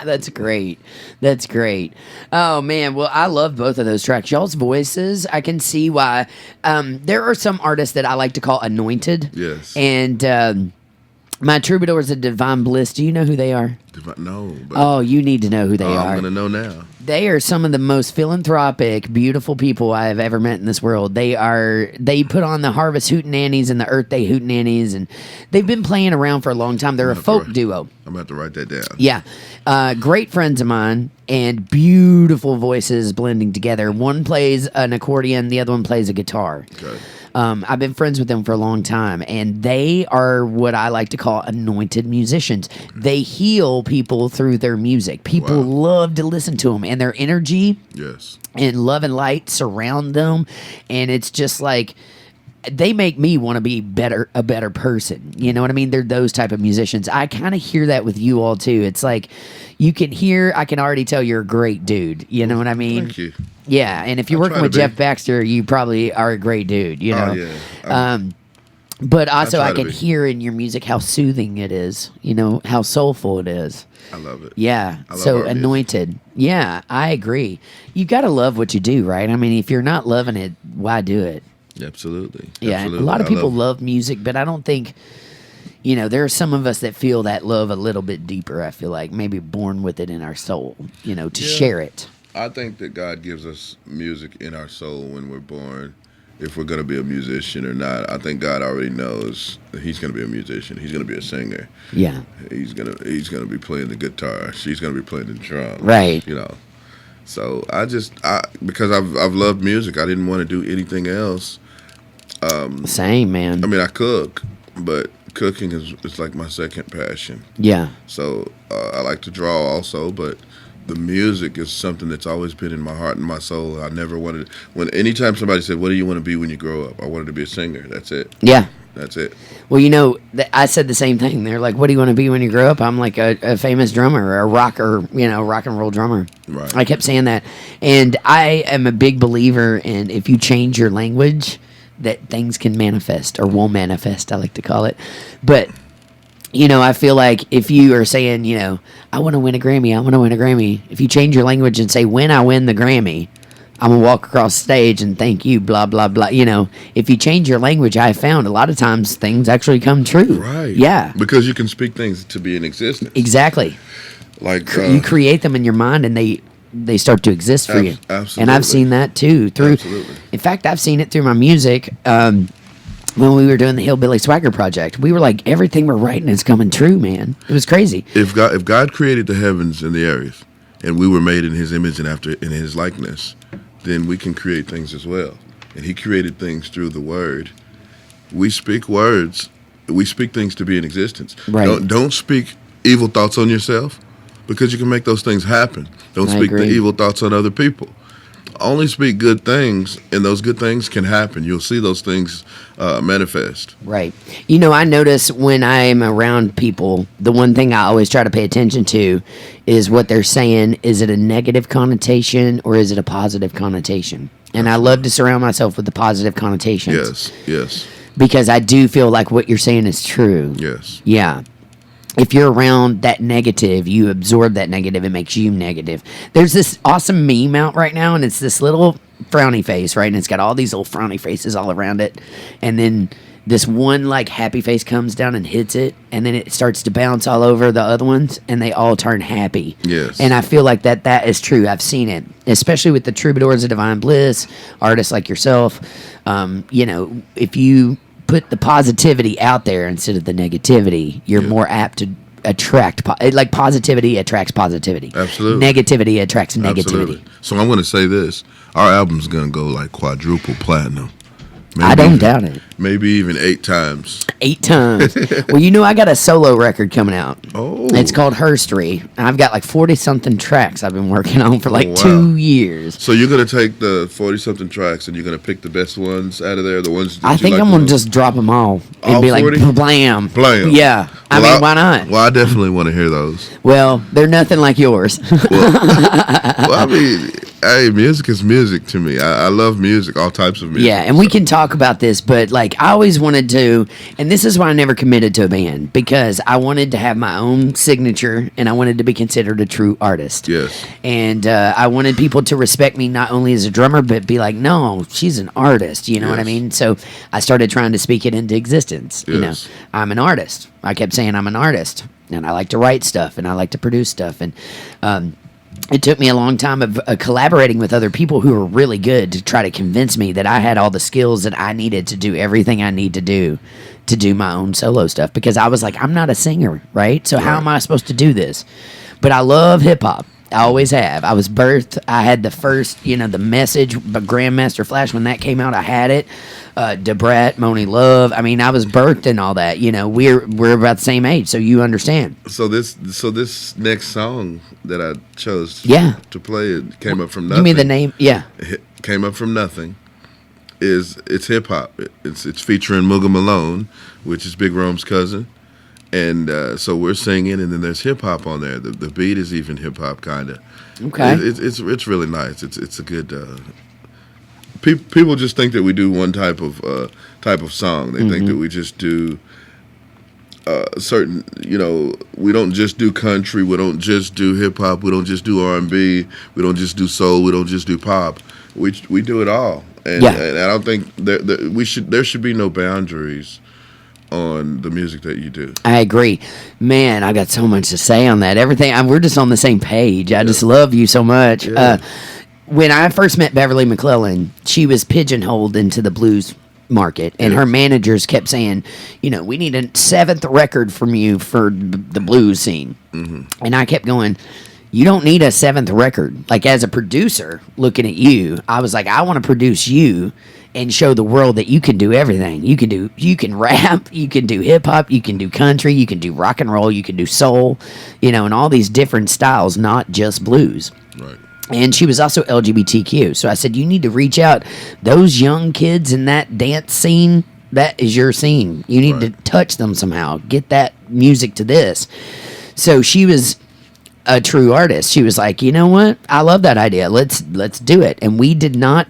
That's great. That's great. Oh, man. Well, I love both of those tracks. Y'all's voices, I can see why. There are some artists that I like to call anointed. Yes. And my troubadours of Divine Bliss, do you know who they are? No. But Oh, you need to know who they are. I'm going to know now. They are some of the most philanthropic, beautiful people I have ever met in this world. They put on the Harvest Hootenannies and the Earth Day Hootenannies, and they've been playing around for a long time. They're a folk duo. I'm going to have to write that down. Yeah. Great friends of mine, and beautiful voices blending together. One plays an accordion, the other one plays a guitar. Okay. I've been friends with them for a long time, and they are what I like to call anointed musicians. They heal people through their music. People love to listen to them, and their energy Yes. and love and light surround them, and it's just like they make me want to be a better person. You know what I mean? They're those type of musicians. I kind of hear that with you all too. It's like I can already tell you're a great dude. You know what I mean? Thank you. Yeah, and if you're I working try with to be. Jeff Baxter, you probably are a great dude, you know. Oh, yeah. But also I I try to can be. hear in your music how soothing it is, you know, how soulful it is. I love it. Yeah, I love so our music. anointed. Yeah, I agree. You got to love what you do, right? I mean, if you're not loving it, why do it? Absolutely. Yeah, Absolutely. a lot of I people love music, but I don't think, you know, there are some of us that feel that love a little bit deeper. I feel like maybe born with it in our soul, you know, to share it. I think that God gives us music in our soul when we're born. If we're going to be a musician or not, I think God already knows that He's going to be a musician. He's going to be a singer. Yeah. He's gonna be playing the guitar. She's going to be playing the drums. Right. You know. So because I've loved music, I didn't want to do anything else. Same, man. I mean, I cook, but cooking is like my second passion. Yeah. So I like to draw also, but the music is something that's always been in my heart and my soul. I never wanted. Anytime somebody said, "What do you want to be when you grow up?" I wanted to be a singer. That's it. Yeah. That's it. Well, you know, I said the same thing. They're like, what do you want to be when you grow up? I'm like a famous drummer, or a rocker, you know, rock and roll drummer. Right. I kept saying that. And I am a big believer in if you change your language, that things can manifest or will manifest, I like to call it. But you know, I feel like if you are saying, you know, I want to win a Grammy, I want to win a Grammy. If you change your language and say, when I win the Grammy, I'm going to walk across stage and thank you, blah, blah, blah. You know, if you change your language, I found a lot of times things actually come true. Right. Yeah. Because you can speak things to be in existence. Exactly. Like You create them in your mind and they start to exist for you. Absolutely. And I've seen that too. Absolutely. In fact, I've seen it through my music. When we were doing the Hillbilly Swagger project, we were like, everything we're writing is coming true, man. It was crazy. If God created the heavens and the earth, and we were made in His image and in His likeness, then we can create things as well. And He created things through the Word. We speak words. We speak things to be in existence. Right. Don't speak evil thoughts on yourself, because you can make those things happen. Don't speak the evil thoughts on other people. Only speak good things, and those good things can happen. You'll see those things manifest. Right. You know, I notice when I'm around people, the one thing I always try to pay attention to is what they're saying. Is it a negative connotation or is it a positive connotation? And I love to surround myself with the positive connotations. Yes. Because I do feel like what you're saying is true. Yes. Yeah. If you're around that negative, you absorb that negative. It makes you negative. There's this awesome meme out right now, and it's this little frowny face, right? And it's got all these little frowny faces all around it. And then this one, like, happy face comes down and hits it, and then it starts to bounce all over the other ones, and they all turn happy. Yes. And I feel like that is true. I've seen it, especially with the troubadours of divine bliss, artists like yourself. You know, if you put the positivity out there instead of the negativity, you're more apt to attract like positivity attracts positivity. Absolutely. Negativity attracts negativity. Absolutely. So I'm going to say this: our album's going to go like quadruple platinum. I don't doubt it. Maybe even 8 times. 8 times. Well, you know, I got a solo record coming out. Oh. It's called Herstory. I've got like 40-something tracks I've been working on for like wow. 2 years. So you're going to take the 40-something tracks and you're going to pick the best ones out of there, the ones that I think I'm going to just drop them all and all be 40? like, blam. Blam. Yeah. I mean, why not? Well, I definitely want to hear those. Well, they're nothing like yours. Well, I mean, hey, music is music to me. I love music, all types of music. Yeah, and we can talk about this, but like I always wanted to, and this is why I never committed to a band, because I wanted to have my own signature and I wanted to be considered a true artist. Yes. And I wanted people to respect me not only as a drummer, but be like, no, she's an artist. You know what I mean? So I started trying to speak it into existence. Yes. You know, I'm an artist. I kept saying I'm an artist, and I like to write stuff, and I like to produce stuff, and it took me a long time of collaborating with other people who were really good to try to convince me that I had all the skills that I needed to do everything I need to do my own solo stuff, because I was like, I'm not a singer, right? So how am I supposed to do this? But I love hip hop. I always have. I was birthed. I had the first, you know, the Message, Grandmaster Flash, when that came out, I had it. Debrat, Moni Love. I mean, I was birthed in all that. You know, we're about the same age, so you understand. So this next song that I chose to play, it came up from nothing. Give me the name. Yeah. It came up from nothing. It's hip hop. It's featuring Mooga Malone, which is Big Rome's cousin. And so we're singing, and then there's hip hop on there. The beat is even hip hop kind of. Okay. It's really nice. It's a good. People just think that we do one type of song. They think that we just do certain. You know, we don't just do country. We don't just do hip hop. We don't just do R&B. We don't just do soul. We don't just do pop. We do it all. And I don't think there should be no boundaries on the music that you do. I agree. Man, I got so much to say on that. Everything, we're just on the same page. I just love you so much. Yeah. When I first met Beverly McClellan, she was pigeonholed into the blues market, and her managers kept saying, you know, we need a 7th record from you for the blues scene. Mm-hmm. And I kept going, you don't need a 7th record. Like, as a producer, looking at you, I was like, I want to produce you and show the world that you can do everything. You can rap, you can do hip hop, you can do country, you can do rock and roll, you can do soul, you know, and all these different styles, not just blues. Right. And she was also LGBTQ. So I said, you need to reach out. Those young kids in that dance scene, that is your scene. You need to touch them somehow. Get that music to this. So she was a true artist. She was like, you know what? I love that idea. Let's do it. And we did not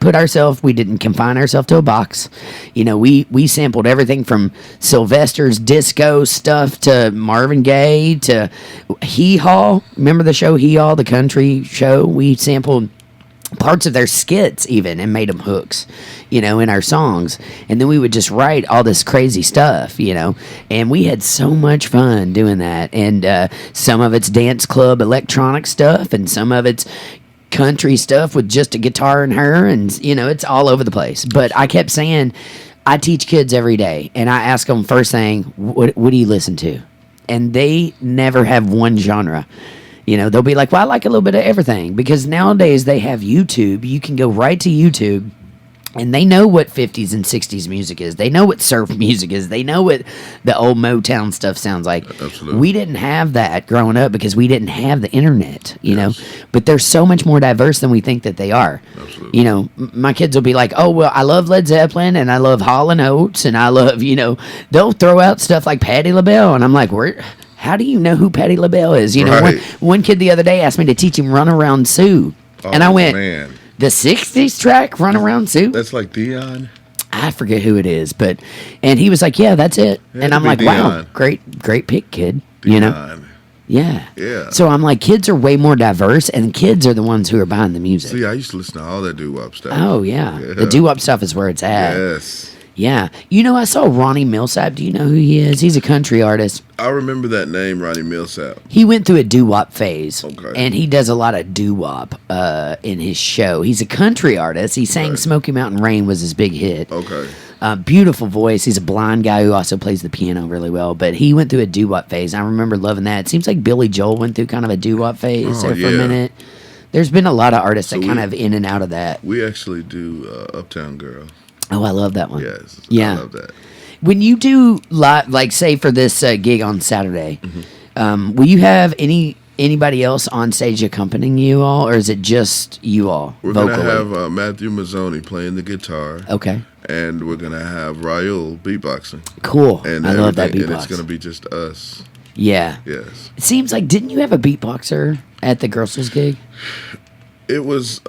we didn't confine ourselves to a box. You know, we sampled everything from Sylvester's disco stuff to Marvin Gaye to Hee Haw. Remember the show Hee Haw, the country show? We sampled parts of their skits even and made them hooks, you know, in our songs. And then we would just write all this crazy stuff, you know, and we had so much fun doing that. And some of it's dance club electronic stuff and some of it's country stuff with just a guitar and her, and you know, it's all over the place. But I kept saying, I teach kids every day and I ask them first thing, what do you listen to? And they never have one genre. You know, they'll be like, well, I like a little bit of everything, because nowadays they have YouTube. You can go right to YouTube and they know what 50s and 60s music is. They know what surf music is. They know what the old Motown stuff sounds like. Absolutely. We didn't have that growing up because we didn't have the internet, you know. But they're so much more diverse than we think that they are. Absolutely. You know, my kids will be like, oh, well, I love Led Zeppelin and I love Hall & Oates and I love, you know, they'll throw out stuff like Patti LaBelle. And I'm like, how do you know who Patti LaBelle is? You know, Right. one kid the other day asked me to teach him Run Around Sue. And I went, man. the 60s track, Run Around Sue? That's like Dion. I forget who it is, and he was like, yeah, that's it. It had And to I'm be like, wow, Dion. great pick, kid. Dion. You know? Yeah. Yeah. So I'm like, kids are way more diverse, and kids are the ones who are buying the music. See, I used to listen to all that doo-wop stuff. Oh, yeah. The doo-wop stuff is where it's at. Yes. Yeah. You know, I saw Ronnie Millsap. Do you know who he is? He's a country artist. I remember that name, Ronnie Millsap. He went through a doo-wop phase. Okay. And he does a lot of doo-wop in his show. He's a country artist. He sang Right. Smoky Mountain Rain was his big hit. Okay. Beautiful voice. He's a blind guy who also plays the piano really well. But he went through a doo-wop phase. I remember loving that. It seems like Billy Joel went through kind of a doo-wop phase there for a yeah. minute. There's been a lot of artists that So kind of in and out of that. We actually do Uptown Girl. Oh, I love that one. Yes. Yeah. I love that. When you do like say for this gig on Saturday, Mm-hmm. will you have anybody else on stage accompanying you all, or is it just you all We're vocally? going to have Matthew Mazzoni playing the guitar. Okay, And we're going to have Raul beatboxing. cool. And I love that everything- And it's beatbox. going to be just us. Yeah, Yes. it seems like, didn't you have a beatboxer at the Girls' gig? It was,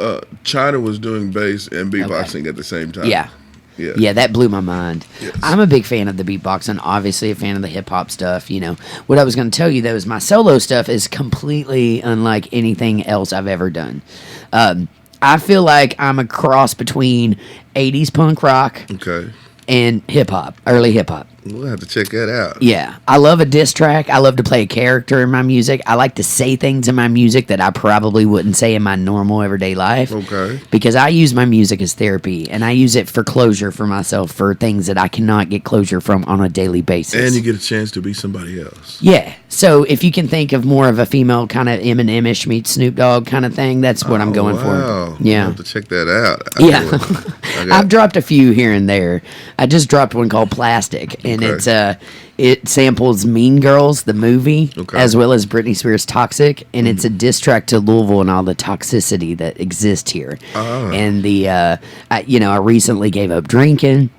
China was doing bass and beatboxing at the same time. Yeah. Yeah. Yeah, that blew my mind. Yes. I'm a big fan of the beatboxing, obviously a fan of the hip hop stuff. You know, what I was going to tell you though is my solo stuff is completely unlike anything else I've ever done. I feel like I'm a cross between 80s punk rock Okay. and hip hop, early hip hop. We'll have to check that out. Yeah, I love a diss track. I love to play a character in my music. I like to say things in my music that I probably wouldn't say in my normal everyday life. Okay. Because I use my music as therapy, and I use it for closure for myself, for things that I cannot get closure from on a daily basis. And you get a chance to be somebody else. Yeah. So if you can think of more of a female kind of Eminem-ish meets Snoop Dogg kind of thing, that's what I'm going Wow. for. Yeah. I'll have to check that out. Yeah. I've dropped a few here and there. I just dropped one called Plastic, and Okay. it samples Mean Girls, the movie, Okay. as well as Britney Spears' Toxic, and it's a diss track to Louisville and all the toxicity that exists here. And I recently gave up drinking.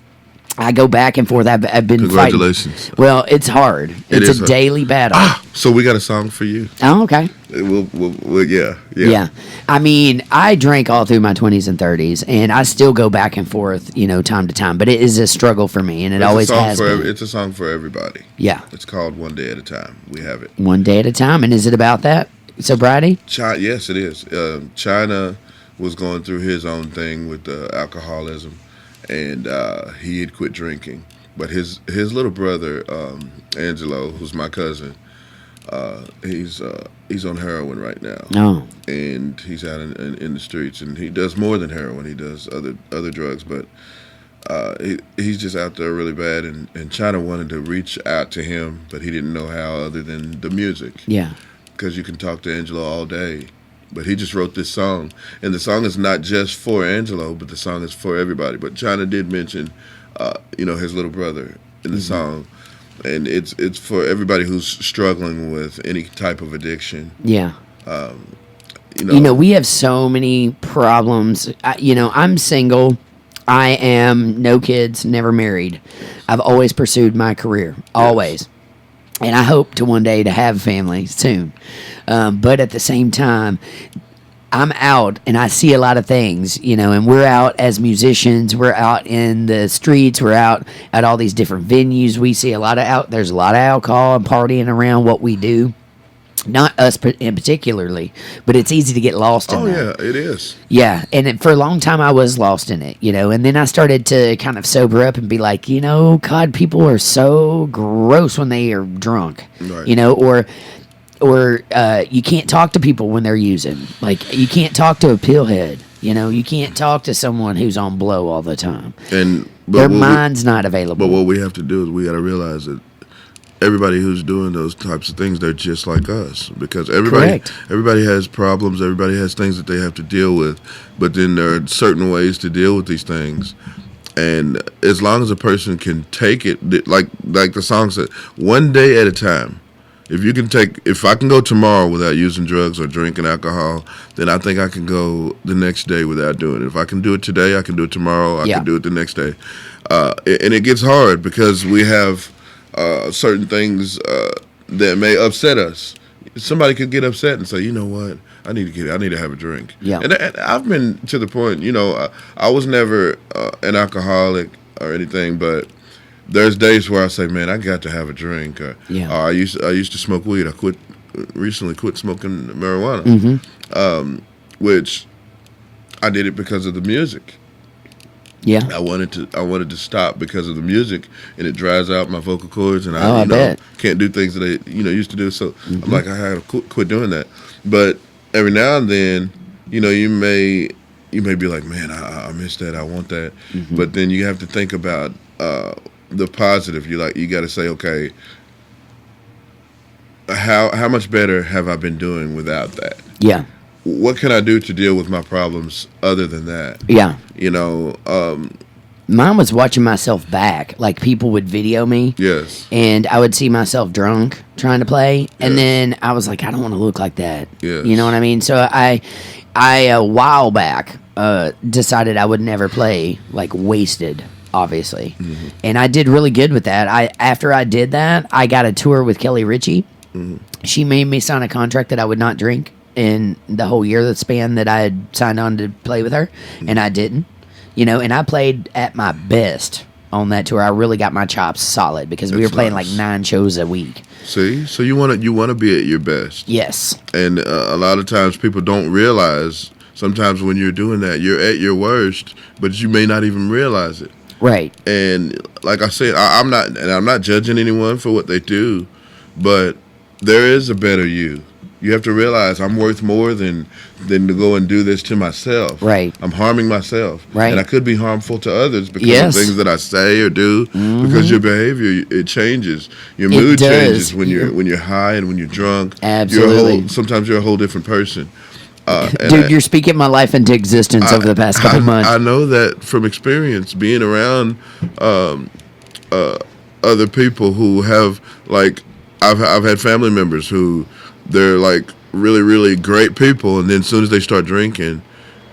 I go back and forth. I've been Congratulations. fighting. Well, it's hard. It It's is a hard. daily battle. So we got a song for you. Oh, okay. Yeah. Yeah. I mean, I drank all through my 20s and 30s, and I still go back and forth, time to time. But it is a struggle for me, and it always has been. It's a song for everybody. Yeah. It's called One Day at a Time. We have it. One day at a time. And is it about that? Sobriety? Yes, it is. China was going through his own thing with alcoholism, and he had quit drinking. But his little brother, Angelo, who's my cousin, he's on heroin right now. Oh. And he's out in the streets, and he does more than heroin. He does other drugs, but he's just out there really bad. And China wanted to reach out to him, but he didn't know how other than the music. Yeah. Because you can talk to Angelo all day. But he just wrote this song, and the song is not just for Angelo, but the song is for everybody. But China did mention, his little brother in the song, and it's for everybody who's struggling with any type of addiction. Yeah. We We have so many problems. I'm single. I am no kids, never married. I've always pursued my career, always. And I hope to one day to have a family soon. But at the same time, I'm out and I see a lot of things, and we're out as musicians. We're out in the streets. We're out at all these different venues. We see there's a lot of alcohol and partying around what we do. Not us in particularly, but it's easy to get lost in that. Oh, yeah, it is. Yeah, and for a long time I was lost in it, and then I started to kind of sober up and be like, God, people are so gross when they are drunk, Right. Or you can't talk to people when they're using. Like, you can't talk to a pillhead, you can't talk to someone who's on blow all the time. Their mind's not available. But what we have to do is we got to realize that everybody who's doing those types of things, they're just like us, because everybody has problems, everybody has things that they have to deal with, but then there are certain ways to deal with these things, and as long as a person can take it, like the song said, one day at a time. If I can go tomorrow without using drugs or drinking alcohol, then I think I can go the next day without doing it. If I can do it today, I can do it tomorrow, I can do it the next day, and it gets hard because we have certain things that may upset us. Somebody could get upset and say, you know what, I need to have a drink. Yeah. And I've been to the point, I was never an alcoholic or anything, but there's days where I say, man, I got to have a drink. I used to smoke weed. I recently quit smoking marijuana, which I did it because of the music. Yeah, I wanted to stop because of the music, and it dries out my vocal cords, and I bet. Can't do things that I used to do. So I'm like, I had to quit doing that. But every now and then, you may be like, man, I miss that, I want that. But then you have to think about the positive. You got to say, okay, how much better have I been doing without that? Yeah. What can I do to deal with my problems other than that? Yeah. Mine was watching myself back. Like, people would video me. Yes. And I would see myself drunk trying to play. And then I was like, I don't want to look like that. Yes. You know what I mean? So I a while back, decided I would never play, like, wasted, obviously. And I did really good with that. After I did that, I got a tour with Kelly Ritchie. She made me sign a contract that I would not drink in the whole year, the span that I had signed on to play with her, and I didn't, and I played at my best on that tour. I really got my chops solid because we were playing like 9 shows a week. See, so you want to be at your best. Yes. And a lot of times people don't realize. Sometimes when you're doing that, you're at your worst, but you may not even realize it. Right. And like I said, I'm not judging anyone for what they do, but there is a better you. You have to realize I'm worth more than to go and do this to myself. Right. I'm harming myself. Right. And I could be harmful to others because of things that I say or do. Because your behavior, it changes. Your mood changes when you're high and when you're drunk. Absolutely. Sometimes you're a whole different person. Dude, you're speaking my life into existence over the past couple months. I know that from experience, being around other people who have, like, I've had family members who they're like really, really great people, and then as soon as they start drinking,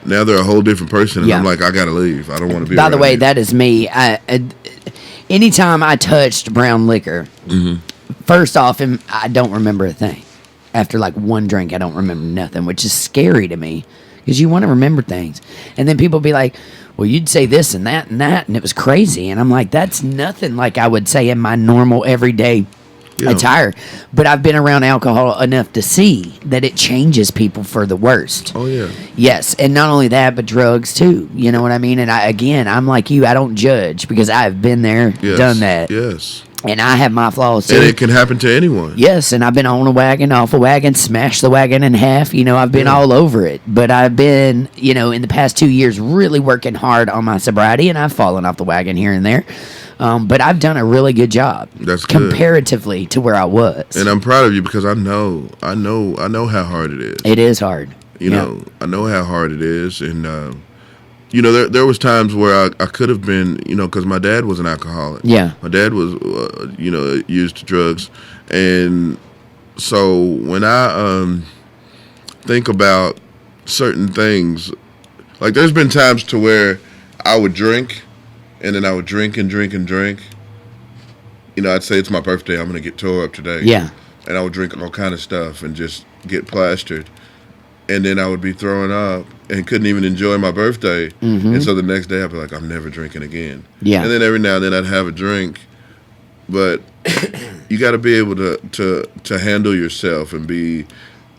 now they're a whole different person, and I'm like, I gotta leave. I don't want to be. By the way, you. that is me. Anytime I touched brown liquor, first off, I don't remember a thing. After like one drink, I don't remember nothing, which is scary to me because you want to remember things. And then people be like, well, you'd say this and that and that, and it was crazy. And I'm like, that's nothing like I would say in my normal everyday attire. But I've been around alcohol enough to see that it changes people for the worst. Oh, yeah. Yes, and not only that, but drugs too. You know what I mean? And I'm like you. I don't judge because I've been there, done that. Yes. And I have my flaws too. And it can happen to anyone. Yes, and I've been on a wagon, off a wagon, smashed the wagon in half. I've been all over it. But I've been, in the past 2 years, really working hard on my sobriety, and I've fallen off the wagon here and there. But I've done a really good job. That's good. Comparatively to where I was. And I'm proud of you because I know how hard it is. It is hard. I know how hard it is, and there was times where I could have been, because my dad was an alcoholic. Yeah. My dad was, used drugs. And so when I think about certain things, like there's been times to where I would drink, and then I would drink and drink and drink, I'd say it's my birthday. I'm gonna get tore up today. Yeah. And I would drink all kind of stuff and just get plastered, and then I would be throwing up and couldn't even enjoy my birthday. And so the next day I'd be like, I'm never drinking again. Yeah. And then every now and then I'd have a drink, but you got to be able to handle yourself and be.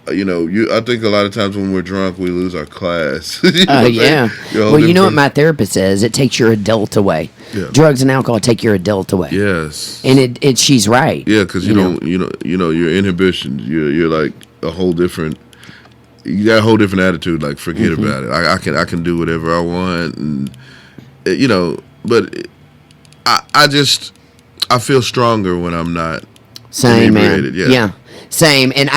I think a lot of times when we're drunk, we lose our class. Yeah. Well, you know what my therapist says? It takes your adult away. Yeah. Drugs and alcohol take your adult away. Yes. And she's right. Yeah, because your inhibitions, you're like a whole different. You got a whole different attitude. Like, forget about it. I can do whatever I want, and But I feel stronger when I'm not. Same, man. Yeah. Yeah. Same. And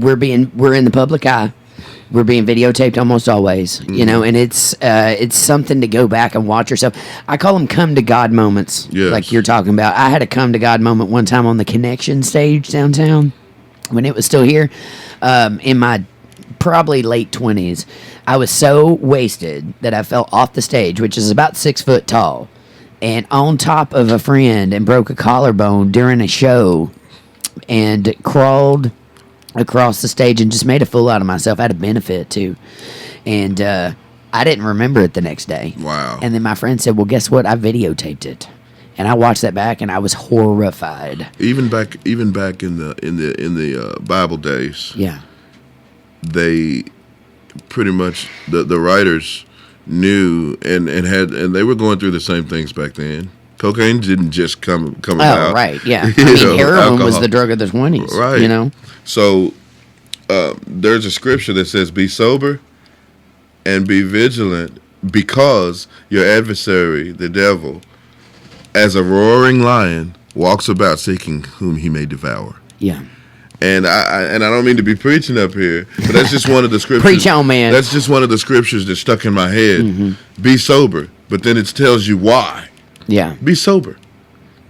we're in the public eye. We're being videotaped almost always, and it's something to go back and watch yourself. I call them come to God moments, like you're talking about. I had a come to God moment one time on the Connection stage downtown when it was still here, in my probably late 20s. I was so wasted that I fell off the stage, which is about 6 foot tall, and on top of a friend and broke a collarbone during a show. And crawled across the stage and just made a fool out of myself. I had a benefit too, and I didn't remember it the next day. Wow! And then my friend said, "Well, guess what? I videotaped it." And I watched that back, and I was horrified. Even back in the Bible days, yeah, they pretty much the writers knew and they were going through the same things back then. Cocaine didn't just come about. Oh, right, yeah. I mean, heroin alcohol was the drug of the 20s, right? So there's a scripture that says, "Be sober and be vigilant, because your adversary, the devil, as a roaring lion, walks about seeking whom he may devour." Yeah. And I don't mean to be preaching up here, but that's just one of the scriptures. Preach on, man. That's just one of the scriptures that stuck in my head. Be sober, but then it tells you why. Yeah. Be sober.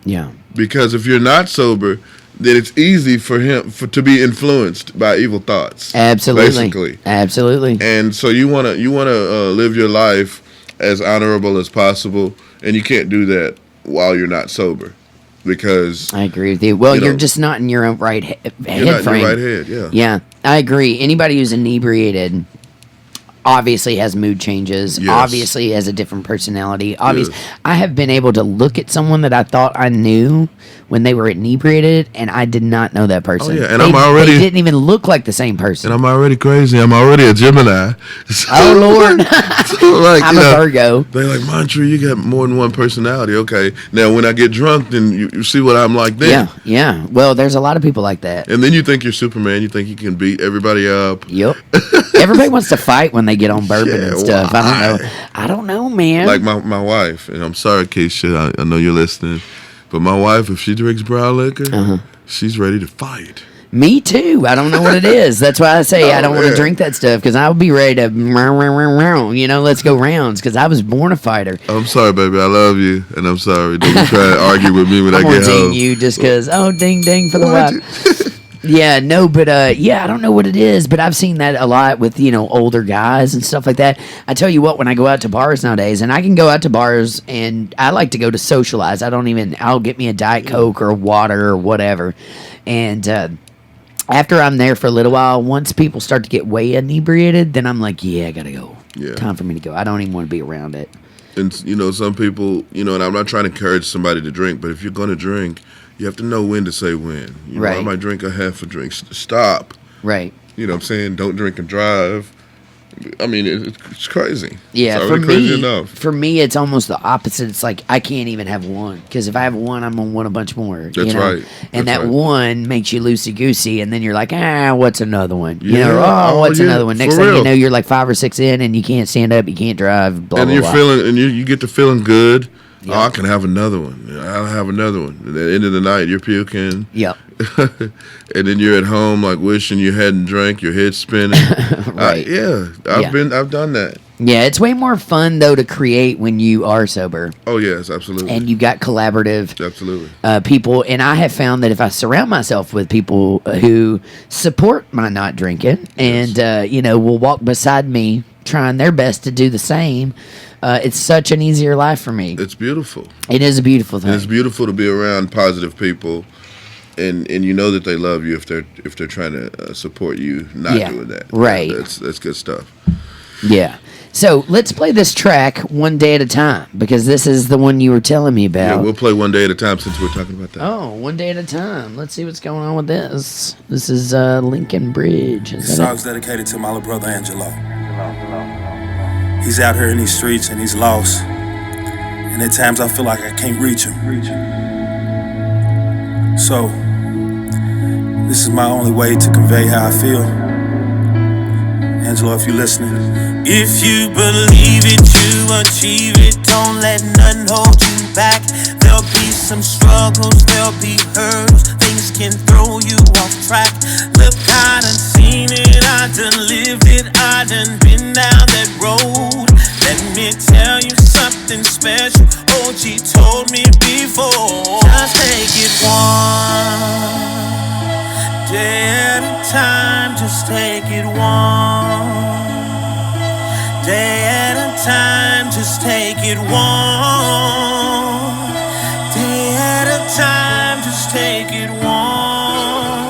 Yeah. Because if you're not sober, then it's easy for him to be influenced by evil thoughts. Absolutely. Basically. Absolutely. And so you wanna live your life as honorable as possible, and you can't do that while you're not sober, because I agree with you. Well, you're just not in your own right head frame. You're not in your right head. Yeah. Yeah, I agree. Anybody who's inebriated obviously has mood changes, obviously has a different personality. Obviously, I have been able to look at someone that I thought I knew when they were inebriated, and I did not know that person. Oh, yeah. And they didn't even look like the same person. And I'm already crazy. I'm already a Gemini. So, oh, Lord. So I'm a Virgo. They're like, Montre, you got more than one personality. Okay. Now, when I get drunk, then you see what I'm like then. Yeah. Well, there's a lot of people like that. And then you think you're Superman. You think you can beat everybody up. Yep. Everybody wants to fight when they get on bourbon and stuff. Why? I don't know, man. Like my wife, and I'm sorry, Keisha, I know you're listening, but my wife, if she drinks brown liquor, she's ready to fight. Me too. I don't know what it is. That's why I say I don't want to drink that stuff, because I'll be ready to, let's go rounds, because I was born a fighter. I'm sorry, baby. I love you, and I'm sorry. Don't try to argue with me when I get home. I'm ding you just because, ding, ding for the wife. Yeah, no, but I don't know what it is, but I've seen that a lot with, older guys and stuff like that. I tell you what, when I go out to bars nowadays, and I can go out to bars, and I like to go to socialize. I'll get me a Diet Coke or water or whatever. And after I'm there for a little while, once people start to get way inebriated, then I'm like, I gotta go. Yeah. Time for me to go. I don't even want to be around it. And, some people, and I'm not trying to encourage somebody to drink, but if you're going to drink, you have to know when to say when. Right. I might drink a half a drink. Stop. Right. You know what I'm saying? Don't drink and drive. I mean, it's crazy. Yeah, it's already crazy enough. For me, it's almost the opposite. It's like I can't even have one, because if I have one, I'm gonna want a bunch more. That's right. And that one makes you loosey goosey, and then you're like, what's another one? Yeah. What's another one? Next thing you know, you're like 5 or 6 in, and you can't stand up, you can't drive. Blah, and blah, you're blah. feeling, and you get to feeling good. Yep. I can have another one. I'll have another one. At the end of the night, you're puking. Yep. And then you're at home, like wishing you hadn't drank. Your head's spinning. Right. I've done that. Yeah, it's way more fun though to create when you are sober. Oh yes, absolutely. And you got collaborative, people. And I have found that if I surround myself with people who support my not drinking, and will walk beside me trying their best to do the same. It's such an easier life for me. It's beautiful. It is a beautiful thing. It's beautiful to be around positive people, and you know that they love you if they're trying to support you not doing that. Right. That's good stuff. Yeah. So let's play this track One Day at a Time, because this is the one you were telling me about. Yeah, we'll play One Day at a Time since we're talking about that. Oh, One Day at a Time. Let's see what's going on with this. This is Linkin Bridge. This song's dedicated to my little brother Angelo. He's out here in these streets and he's lost. And at times I feel like I can't reach him. So, this is my only way to convey how I feel. Angelo, if you're listening. If you believe it, you achieve it. Don't let nothing hold you back. There'll be some struggles, there'll be hurdles. Things can throw you off track. Look, I done seen it, I done lived it, I done been down that road. Let me tell you something special. OG told me before. Just take it one day at a time. Just take it one day at a time. Just take it one day at a time. Just take it one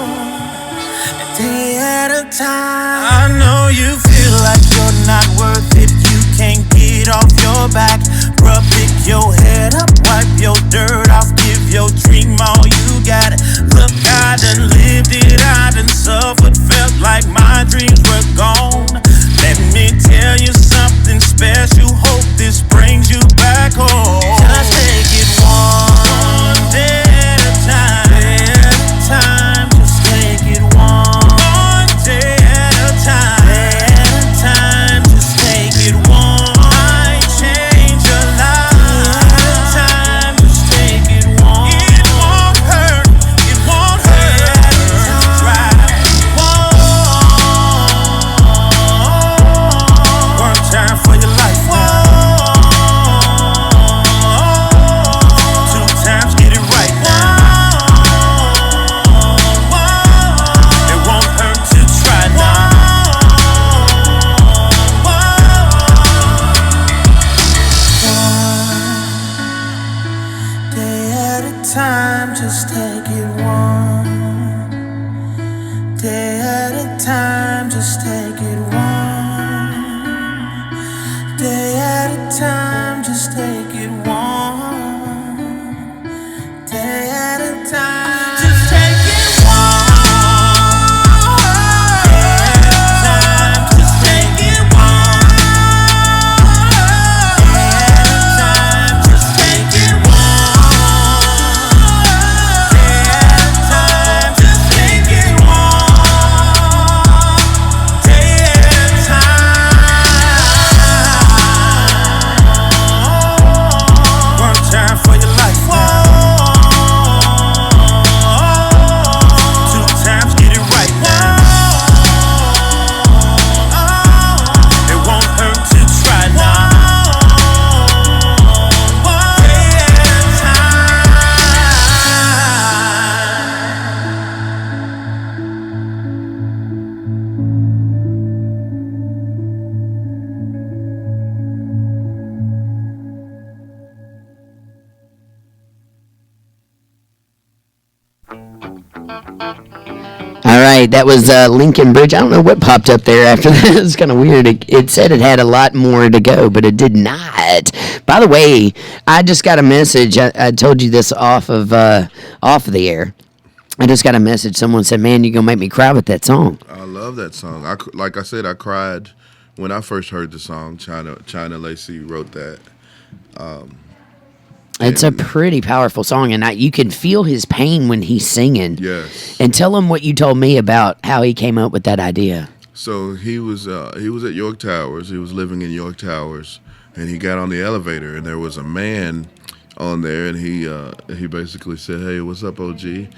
day at a time. I know you feel like you're not worth it. You can't get off your back. Bruh, pick your head up, wipe your dirt off, give your dream all you got. Look, I done lived it, I done suffered, felt like my dreams were gone. Let me tell you something special, hope this brings you back home. Just take it one day at a time. Day at a time, just take it one day at a time. Day at a time, just take it one. I change your life. Day at a time, just take it one. It won't hurt, it won't hurt. Try one time for your life. Two times, get it right now. It won't hurt to try now. One day at a time, just take it one day at a time, just take it one day at a time, just take it one day at a time, just take it one day at a time, just take it one day at a time, just take it one day at a time, just take it one day at a time. One time for your life. Two times, get it right now. It won't hurt to try now. Day at a All right, that was Linkin Bridge. I don't know what popped up there after that. It's kind of weird. It said it had a lot more to go, but it did not. By the way, I just got a message. I told you this off of the air. I just got a message. Someone said, "Man, you're gonna make me cry with that song." I love that song. Like I said, I cried when I first heard the song. China Lacey wrote that. It's a pretty powerful song, and you can feel his pain when he's singing. Yes. And tell him what you told me about how he came up with that idea. So he was at York Towers. He was living in York Towers, and he got on the elevator, and there was a man on there, and he basically said, "Hey, what's up, OG?"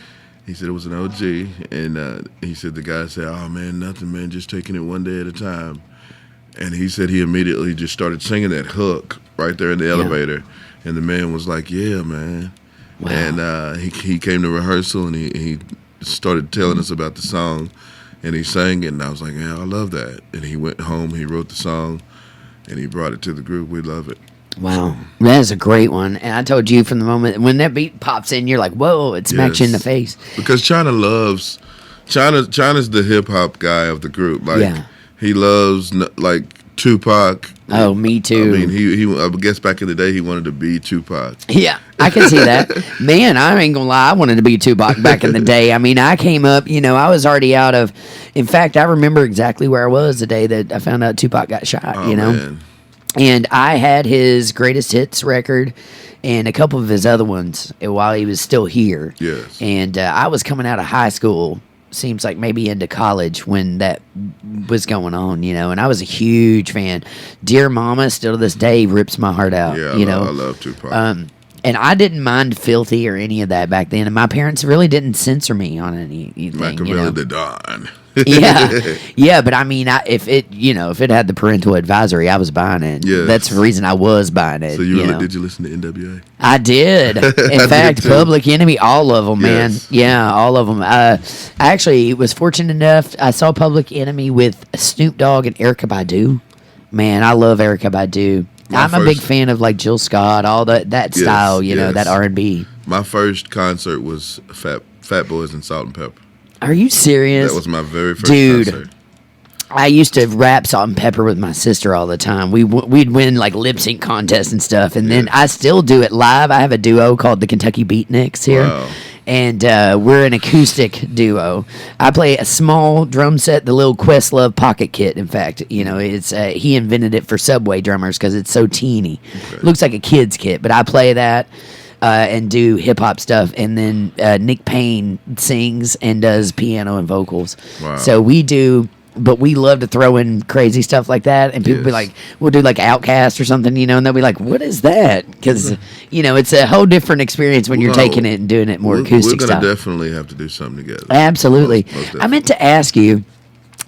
He said it was an OG, and he said the guy said, "Oh man, nothing, man, just taking it one day at a time." And he said he immediately just started singing that hook right there in the elevator, and the man was like, "Yeah, man." Wow. And he came to rehearsal, and he started telling us about the song. and he sang it, and I was like, yeah, I love that. And he went home, he wrote the song, and he brought it to the group. We love it. Wow, that is a great one. And I told you from the moment when that beat pops in, you're like, whoa, it smacks you in the face. Because China's the hip hop guy of the group. Like he loves like Tupac. Oh, me too. I mean, I guess back in the day he wanted to be Tupac. Yeah, I can see that. Man, I ain't gonna lie, I wanted to be Tupac back in the day. I mean, I came up, I was already out of. In fact, I remember exactly where I was the day that I found out Tupac got shot. Man. And I had his greatest hits record and a couple of his other ones while he was still here. Yes. And I was coming out of high school, seems like maybe into college when that was going on, and I was a huge fan. Dear Mama, still to this day, rips my heart out. Yeah, I love Tupac. And I didn't mind Filthy or any of that back then. And my parents really didn't censor me on anything. Machiavelli the Don. Yeah, but I mean, if it had the parental advisory, I was buying it. Yes. That's the reason I was buying it. So did you listen to NWA? I did. In fact, Public Enemy, all of them, man. Yeah, all of them. I actually was fortunate enough. I saw Public Enemy with Snoop Dogg and Erykah Badu. Man, I love Erykah Badu. I'm a big fan of like Jill Scott, all that style, that R&B. My first concert was Fat Boys and Salt and Pepper. Are you serious? That was my very first concert. I used to rap Salt and Pepper with my sister all the time. We'd win like lip sync contests and stuff, and then I still do it live. I have a duo called the Kentucky Beatniks here. Wow. And we're an acoustic duo. I play a small drum set, the little Questlove Pocket Kit. In fact, it's he invented it for Subway drummers because it's so teeny. Okay. Looks like a kid's kit, but I play that and do hip hop stuff. And then Nick Payne sings and does piano and vocals. Wow. So we do. But we love to throw in crazy stuff like that, and people be like, we'll do like Outkast or something, and they'll be like, what is that? Because, it's a whole different experience when you're taking it and doing it more acoustic style. We're going to definitely have to do something together. Absolutely. Most I meant to ask you,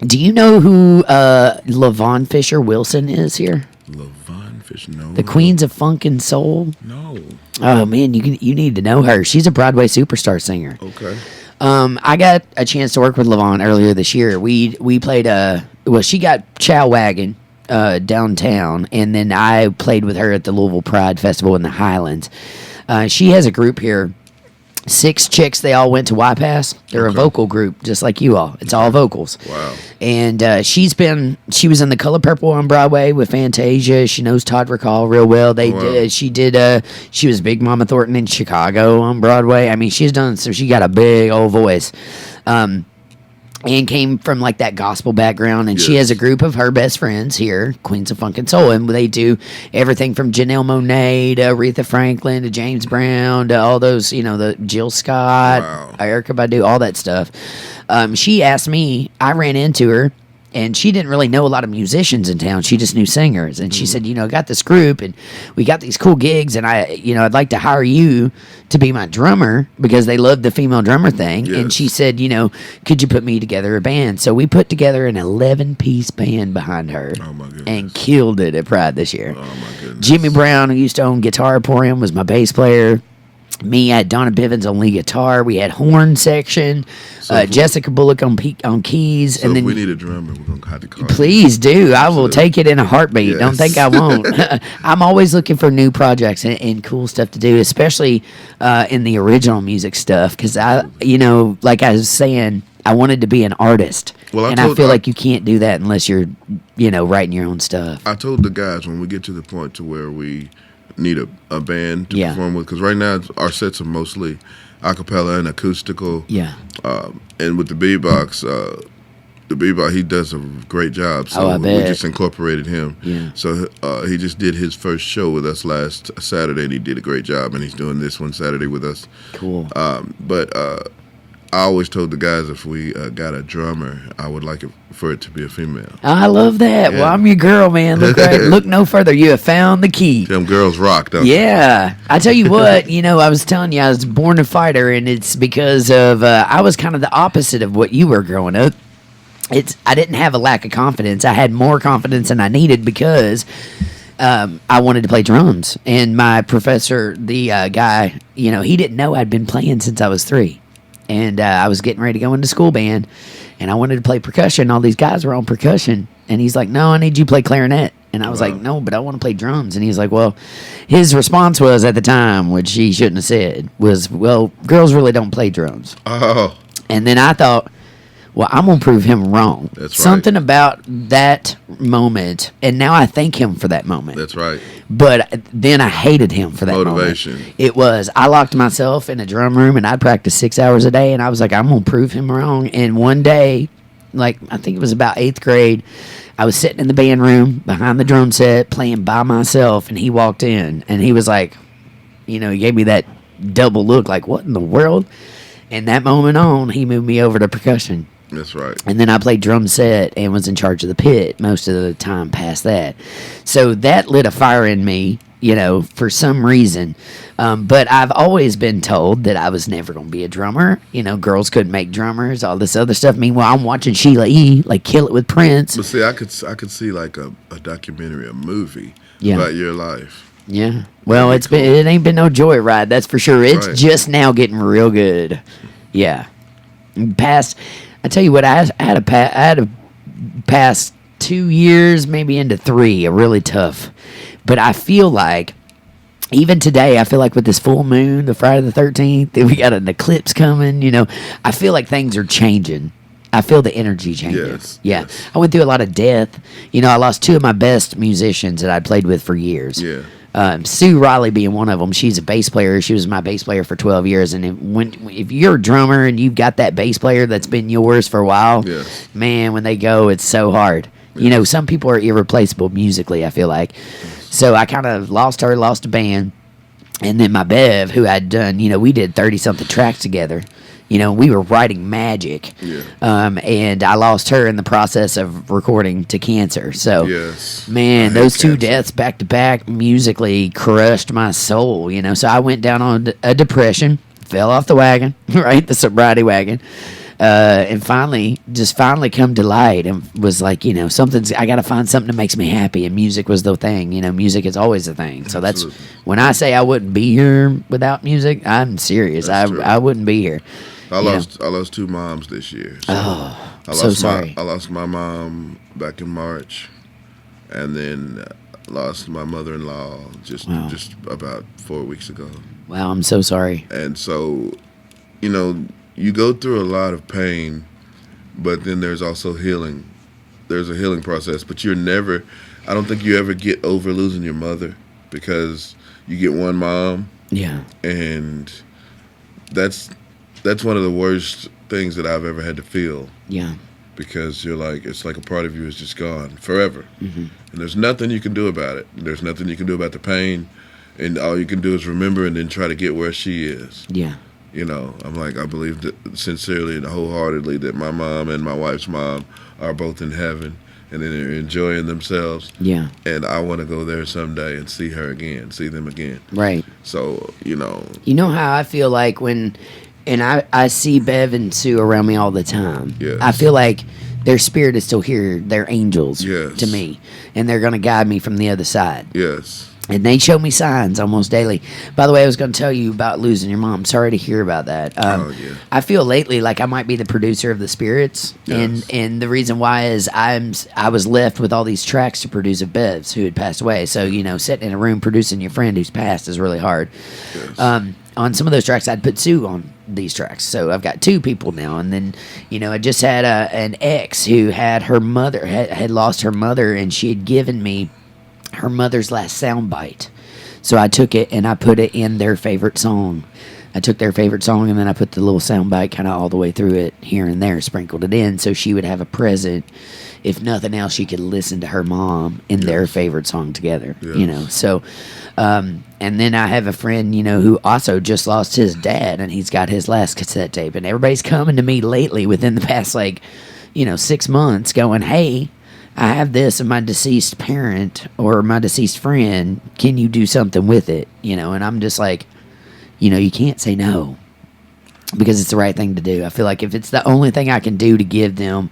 do you know who LaVon Fisher Wilson is here? LaVon Fisher, no. The Queens of Funk and Soul? No. Oh, man, you need to know her. She's a Broadway superstar singer. Okay. I got a chance to work with LaVon earlier this year. We played she got Chow Wagon downtown, and then I played with her at the Louisville Pride Festival in the Highlands. She has a group here, 6 chicks. They all went to YPass. They're a vocal group, just like you all. It's all vocals. Wow. And she was in The Color Purple on Broadway with Fantasia. She knows Todd Recall real well. She was Big Mama Thornton in Chicago on Broadway. I mean, she got a big old voice. And came from like that gospel background, and she has a group of her best friends here, Queens of Funk and Soul, and they do everything from Janelle Monáe to Aretha Franklin to James Brown to all those, the Jill Scott, Erykah Badu, all that stuff. She asked me, I ran into her, and she didn't really know a lot of musicians in town. She just knew singers, and she said, I got this group, and we got these cool gigs, and I'd like to hire you to be my drummer because they love the female drummer thing. Yes. And she said, could you put me together a band? So we put together an 11-piece band behind her. Oh my goodness. And killed it at Pride this year. Oh my goodness. Jimmy Brown, who used to own Guitar Emporium, was my bass player. Me, I had Donna Bivens on lead guitar. We had horn section. Jessica Bullock on keys. So and then if we need a drummer, we're going to have to call Please do. I will take it in a heartbeat. Yes. Don't think I won't. I'm always looking for new projects and cool stuff to do, especially in the original music stuff. Because like I was saying, I wanted to be an artist. Well, I feel like you can't do that unless you're, writing your own stuff. I told the guys when we get to the point to where we need a band to perform with, because right now our sets are mostly a cappella and acoustical. Yeah. And with the beatbox, he does a great job. So we just incorporated him. Yeah. So he just did his first show with us last Saturday, and he did a great job. And he's doing this one Saturday with us. Cool. But I always told the guys if we got a drummer, I would like it for it to be a female. I love that. Yeah. Well, I'm your girl, man. Look no further. You have found the key. Them girls rock, don't they? Yeah. I tell you what, I was telling you I was born a fighter, and it's because of I was kind of the opposite of what you were growing up. I didn't have a lack of confidence. I had more confidence than I needed because I wanted to play drums. And my professor, the guy, he didn't know I'd been playing since I was 3. And I was getting ready to go into school band. And I wanted to play percussion. All these guys were on percussion. And he's like, no, I need you to play clarinet. And I was like, no, but I want to play drums. And he's like, well, his response was at the time, which he shouldn't have said, was, well, girls really don't play drums. Oh. And then I thought, well, I'm going to prove him wrong. That's Something about that moment, and now I thank him for that moment. That's right. But then I hated him for that Motivation. moment. It was, I locked myself in a drum room, and I'd practice 6 hours a day, and I was like, I'm going to prove him wrong. And one day, like, I think it was about 8th grade, I was sitting in the band room behind the drum set playing by myself, and he walked in, and he was like, he gave me that double look, like, what in the world? And that moment on, he moved me over to percussion. That's right. And then I played drum set and was in charge of the pit most of the time past that. So that lit a fire in me, for some reason. But I've always been told that I was never going to be a drummer. Girls couldn't make drummers, all this other stuff. Meanwhile, I'm watching Sheila E. Kill It with Prince. But see, I could see like a documentary, a movie Yeah. about your life. Yeah. Well, it ain't been no joyride, that's for sure. It's Right. just now getting real good. Yeah. I tell you what, I had a past 2 years, maybe into 3, a really tough. But I feel like, even today, I feel like with this full moon, the Friday the 13th, we got an eclipse coming, I feel like things are changing. I feel the energy changing. Yes, Yeah. yes. I went through a lot of death. I lost 2 of my best musicians that I'd played with for years. Yeah. Sue Riley being one of them. She's a bass player. She was my bass player for 12 years. And if you're a drummer and you've got that bass player that's been yours for a while, Yes. man, when they go, it's so hard. Some people are irreplaceable musically, I feel like. So I kind of lost her, lost a band. And then my Bev, who I'd done, we did 30-something tracks together. We were writing magic. Yeah. And I lost her in the process of recording to cancer. So, Yes. man, I hate those 2 cancer. deaths back to back musically crushed my soul, So I went down on a depression, fell off the wagon, right? The sobriety wagon. And finally come to light and was like, I got to find something that makes me happy. And music was the thing, music is always the thing. So that's, Absolutely. when I say I wouldn't be here without music, I'm serious. That's true. I wouldn't be here. I lost 2 moms this year. So So sorry. I lost my mom back in March, and then lost my mother-in-law just about 4 weeks ago. Wow, I'm so sorry. And so, you go through a lot of pain, but then there's also healing. There's a healing process, but I don't think you ever get over losing your mother, because you get one mom, Yeah. and that's one of the worst things that I've ever had to feel, Yeah. because it's like a part of you is just gone forever. Mm-hmm. And there's nothing you can do about it. There's nothing you can do about the pain, and all you can do is remember and then try to get where she is. Yeah. I believe that sincerely and wholeheartedly that my mom and my wife's mom are both in heaven and they're enjoying themselves. Yeah. And I want to go there someday and see them again. Right. So, You know how I feel like when, and I see Bev and Sue around me all the time. Yes. I feel like their spirit is still here. They're angels Yes. to me. And they're going to guide me from the other side. yes. And they show me signs almost daily. By the way, I was going to tell you about losing your mom. Sorry to hear about that. Oh, yeah. I feel lately like I might be the producer of the spirits, Yes. and the reason why is I was left with all these tracks to produce of Bev's who had passed away. So sitting in a room producing your friend who's passed is really hard. Yes. On some of those tracks, I'd put Sue on these tracks. So I've got 2 people now. And then, I just had an ex who had her mother, had lost her mother, and she had given me her mother's last soundbite. So I took it and I put it in their favorite song. I took their favorite song and then I put the little soundbite kind of all the way through it, here and there, sprinkled it in, so she would have a present. If nothing else, she could listen to her mom in their favorite song together. Yes. So, and then I have a friend, who also just lost his dad, and he's got his last cassette tape. And everybody's coming to me lately within the past 6 months, going, "Hey, I have this of my deceased parent or my deceased friend. Can you do something with it?" And I'm just like, you can't say no, because it's the right thing to do. I feel like if it's the only thing I can do to give them,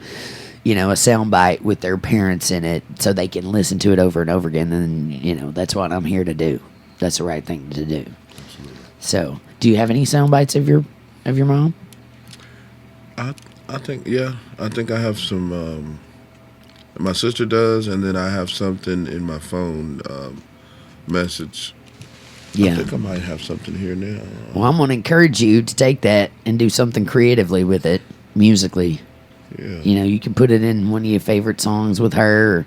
a soundbite with their parents in it so they can listen to it over and over again, then, that's what I'm here to do. That's the right thing to do. So, do you have any soundbites of your mom? I I think I have some. My sister does, and then I have something in my phone message. Yeah. I think I might have something here now. Well, I'm going to encourage you to take that and do something creatively with it, musically. Yeah. You know, you can put it in one of your favorite songs with her, or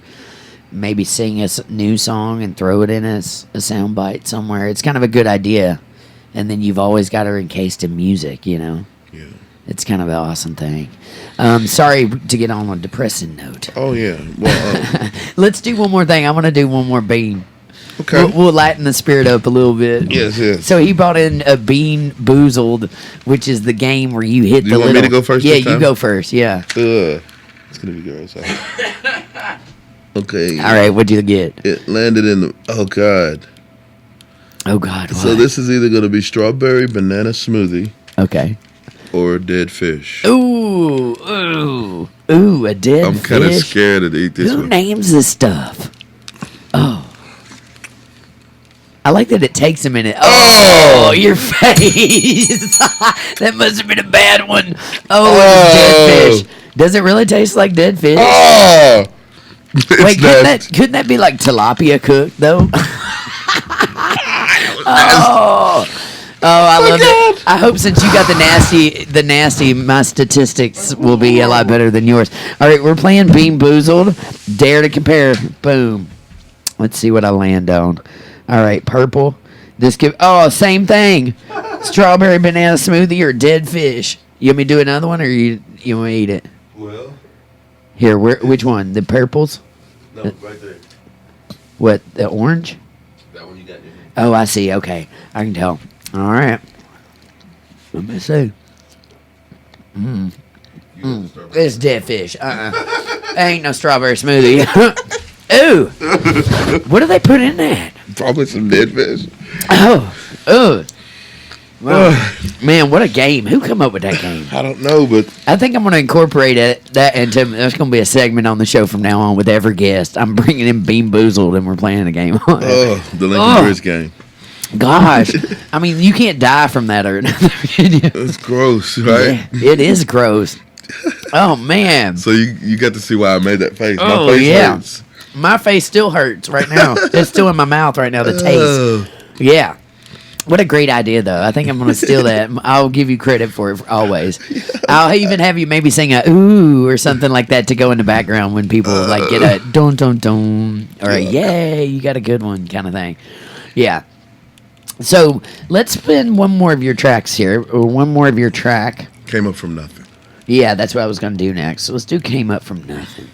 maybe sing a new song and throw it in as a soundbite somewhere. It's kind of a good idea. And then you've always got her encased in music, you know? Yeah. It's kind of an awesome thing. Sorry to get on a depressing note. Oh, yeah. Well, let's do one more thing. I want to do one more bean. okay. We'll lighten the spirit up a little bit. Yes. So he brought in a bean boozled, which is the game where you hit Do the you want little... me to go first Yeah, this time? you go first, yeah. It's going to be gross. Okay. All right, what'd you get? It landed in the... Oh, God. Oh, God, what? So this is either going to be strawberry banana smoothie Okay. or dead fish. Ooh, a dead I'm kind of fish? scared to eat this Who one. names this stuff? Oh. I like that it takes a minute. Oh, your face. That must have been a bad one. Oh, it's dead fish. Does it really taste like dead fish? Oh! Wait, couldn't that be like tilapia cooked, though? I love it. I hope since you got the nasty, my statistics will be a lot better than yours. All right, we're playing Bean Boozled. Dare to compare. Boom. Let's see what I land on. All right, purple. Same thing. Strawberry banana smoothie or dead fish. You want me to do another one, or you want me to eat it? Well, Here, which one? The purples? no, right there. What, the orange? That one you got in. Oh, I see. Okay. I can tell. All right. Let me see. It's dead fish. Ain't no strawberry smoothie. Ooh. What do they put in that? Probably some dead fish. Oh. Wow. Man, what a game. Who come up with that game? I don't know, but I think I'm going to incorporate that into... There's going to be a segment on the show from now on with every guest. I'm bringing in Bean Boozled, and we're playing a game on it. the Linkin Bridge game. Gosh. I mean, you can't die from that or nothing, can you? It's gross, right? Yeah, it is gross. Oh, man. So you got to see why I made that face. Oh, My face yeah. hurts. My face still hurts right now. It's still in my mouth right now, the taste. Yeah. What a great idea, though. I think I'm going to steal that. I'll give you credit for it always. I'll even have you maybe sing a ooh or something like that to go in the background when people like get a dun dun dun or a yay, you got a good one kind of thing. Yeah. So let's spin one more of your tracks here, or one more of your track. Came up from nothing. Yeah, that's what I was going to do next. So let's do Came Up From Nothing.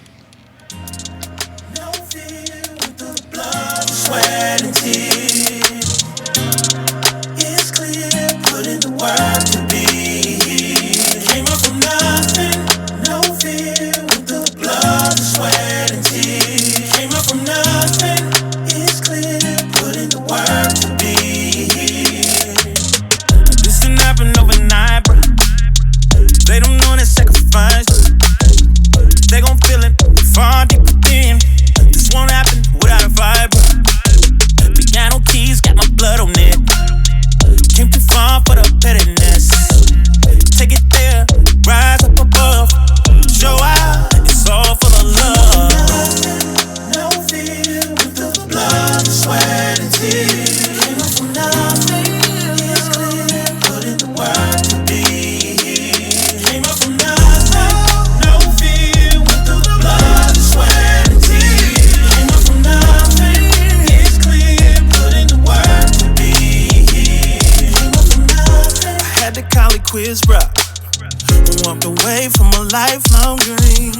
No fear with the blood, sweat, and tears. It's clear, put in the work to be. Came up from nothing. No fear with the blood, sweat, and tears. Came up from nothing. It's clear, put in the work to be. This didn't happen overnight, bro. They don't know that sacrifice. They gon' feel it far deep within. This won't happen without a vibe. Piano keys got my blood on it. Came too far for the pettiness. Take it there, rise up above. Show out, it's all for the love. No fear with the blood, sweat, and tears. Came up from nothing. It's clear, put in the work to be. Came up from nothing. No fear with the blood, sweat, and tears. Came up from nothing. It's clear, put in the work to be. Came up from nothing. I had to call it quiz, bro. Walked away from a lifelong dream.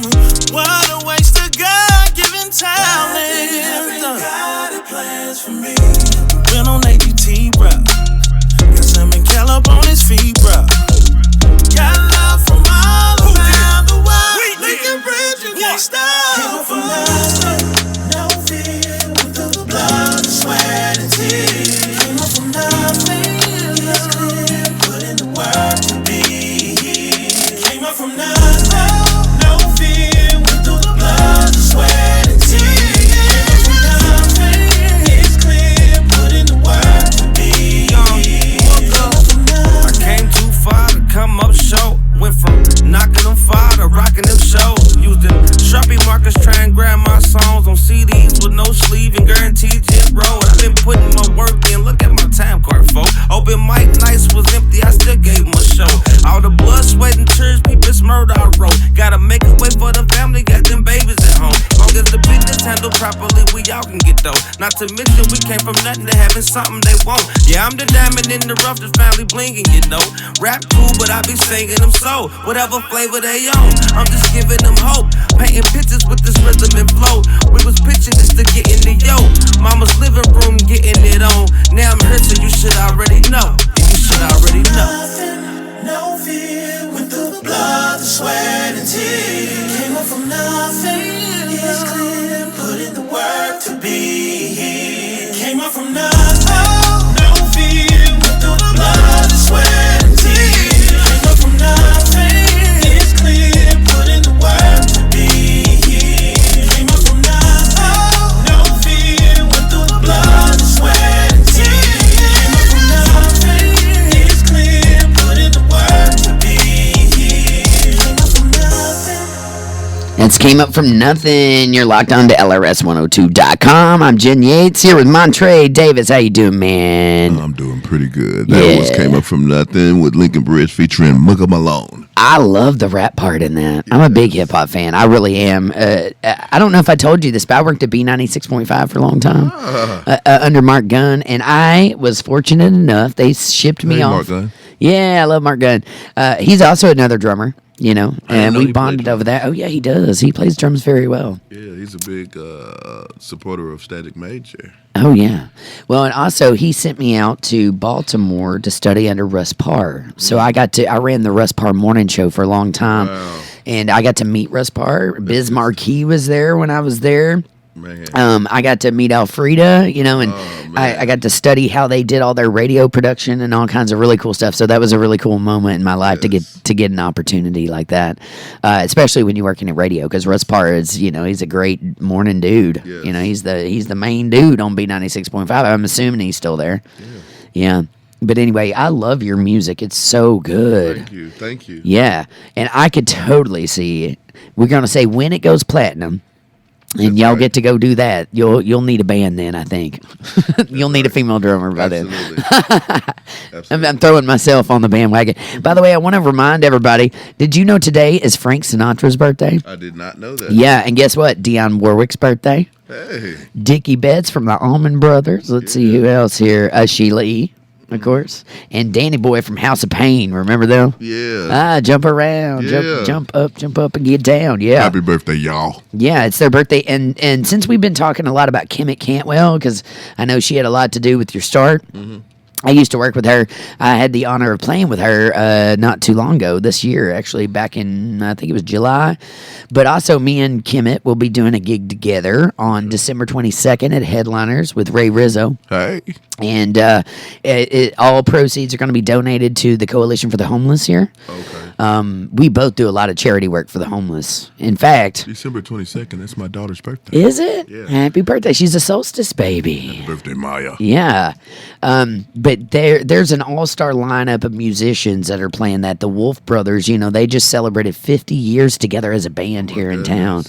What a waste of God-given talent. God had plans for me. Went on AGT, bro. Got Simon Caleb on his feet, bro. Got love from all around the world. Linkin Bridge, you can't stop. Came up from nothing. No fear with the blood, sweat, and tears. Came up from nothing. It's clear, put in the work to be. Came up from nothing. No fear with the blood, sweat, and tears. Came up from nothing. It's clear, put in the work to be. Came up from nothing. I came too far to come up short. Went from knocking them far no sleeve and guaranteed just roll. I've been putting my work in, look at my time card, folk. Open mic nights was empty, I still gave him a show. All the blood, sweat, and tears, people's murder I wrote. Gotta make a way for the family, got them babies at home. Long as the business handled properly, we all can get dough. Not to mention we came from nothing to having something they want. Yeah, I'm the diamond in the rough, the family blingin', you know. Rap cool, but I be singing them so. Whatever flavor they own, I'm just giving them hope. Painting pictures with this rhythm and flow. We was pitching this to get in the yo. Mama's living room getting it on. Now I'm here, so you should already know. You should already know. Nothing, no fear. Went through the blood, the sweat and tears. Came up from nothing. It's clear. Put in the work to be here. Came up from nothing, no fear. Went through the blood, the sweat and tears. Came up from nothing. It's clear. Put in the work to be here. Came up from nothing, no fear. Went through the blood, the sweat and tears. Came up from nothing. It's clear. Put in the work to be here. Came up from nothing. It's Came Up From Nothing. You're locked on to LRS102.com. I'm Jen Yates here with Montre Davis. How you doing, man? I'm doing pretty good. That was Came Up From Nothing with Linkin featuring Mugga Malone. I love the rap part in that. I'm a big hip-hop fan. I really am. I don't know if I told you this, but I worked at B96.5 for a long time under Mark Gunn, and I was fortunate enough. They shipped me off. Mark Gunn. Yeah, I love Mark Gunn. He's also another drummer, you know, and we bonded over that. Oh, yeah, he does. He plays drums very well. Yeah, he's a big supporter of Static Major. Oh, yeah. Well, and also he sent me out to Baltimore to study under Russ Parr. So I ran the Russ Parr morning show for a long time. Wow. And I got to meet Russ Parr. Biz Marquis was there when I was there. Man. I got to meet Alfreda, you know, and I got to study how they did all their radio production and all kinds of really cool stuff. So that was a really cool moment in my life to get an opportunity like that, especially when you're working in radio. Because Russ Parr is, you know, he's a great morning dude. Yes. You know, he's the main dude on B96.5. I'm assuming he's still there. Yeah. But anyway, I love your music. It's so good. Thank you. Yeah, and I could totally see it. We're gonna say when it goes platinum. And y'all get to go do that. You'll need a band then, I think. You'll need a female drummer by then. Absolutely. I'm throwing myself on the bandwagon. By the way, I want to remind everybody, did you know today is Frank Sinatra's birthday? I did not know that. Yeah, and guess what? Dionne Warwick's birthday. Hey. Dickie Betts from the Allman Brothers. Let's see who else here. Sheila E., of course. And Danny Boy from House of Pain. Remember them? Yeah. Jump around. Yeah. Jump up and get down. Yeah. Happy birthday, y'all. Yeah, it's their birthday. And since we've been talking a lot about Kemet Cantwell, because I know she had a lot to do with your start, I used to work with her. I had the honor of playing with her not too long ago, this year, actually, back in, I think it was July. But also, me and Kemet will be doing a gig together on December 22nd at Headliners with Ray Rizzo. Hey. And all proceeds are going to be donated to the Coalition for the Homeless here. Okay. We both do a lot of charity work for the homeless. In fact, December 22nd, that's my daughter's birthday. is it? Yeah. Happy birthday. She's a solstice baby. Happy birthday, Maya. Yeah. But there's an all-star lineup of musicians that are playing that. The Wolf Brothers, you know, they just celebrated 50 years together as a band here in town.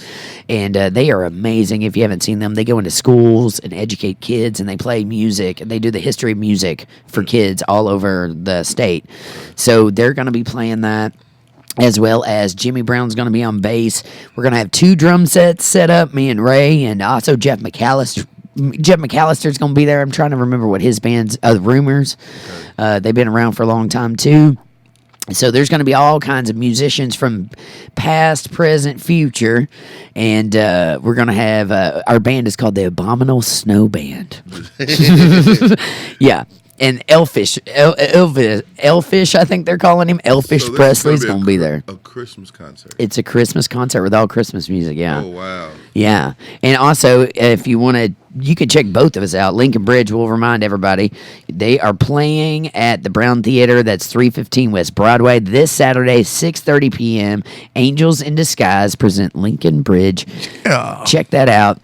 And they are amazing. If you haven't seen them, they go into schools and educate kids, and they play music. They do the history of music for kids all over the state. So they're going to be playing that, as well as Jimmy Brown's going to be on bass. We're going to have 2 drum sets set up, me and Ray, and also Jeff McAllister. Jeff McAllister's going to be there. I'm trying to remember what his band's, Rumors. They've been around for a long time, too. So there's going to be all kinds of musicians from past, present, future, and we're going to have our band is called the Abominable Snow Band. Yeah, and Elfish, I think they're calling him. Elfish So Presley's going to be there. A Christmas concert. It's a Christmas concert with all Christmas music. Yeah. Oh, wow. Yeah, and also if you want to, you can check both of us out. Lincoln Bridge, we'll remind everybody, they are playing at the Brown Theater. That's 315 West Broadway this Saturday, 6:30 p.m. Angels in Disguise present Lincoln Bridge. Yeah. Check that out.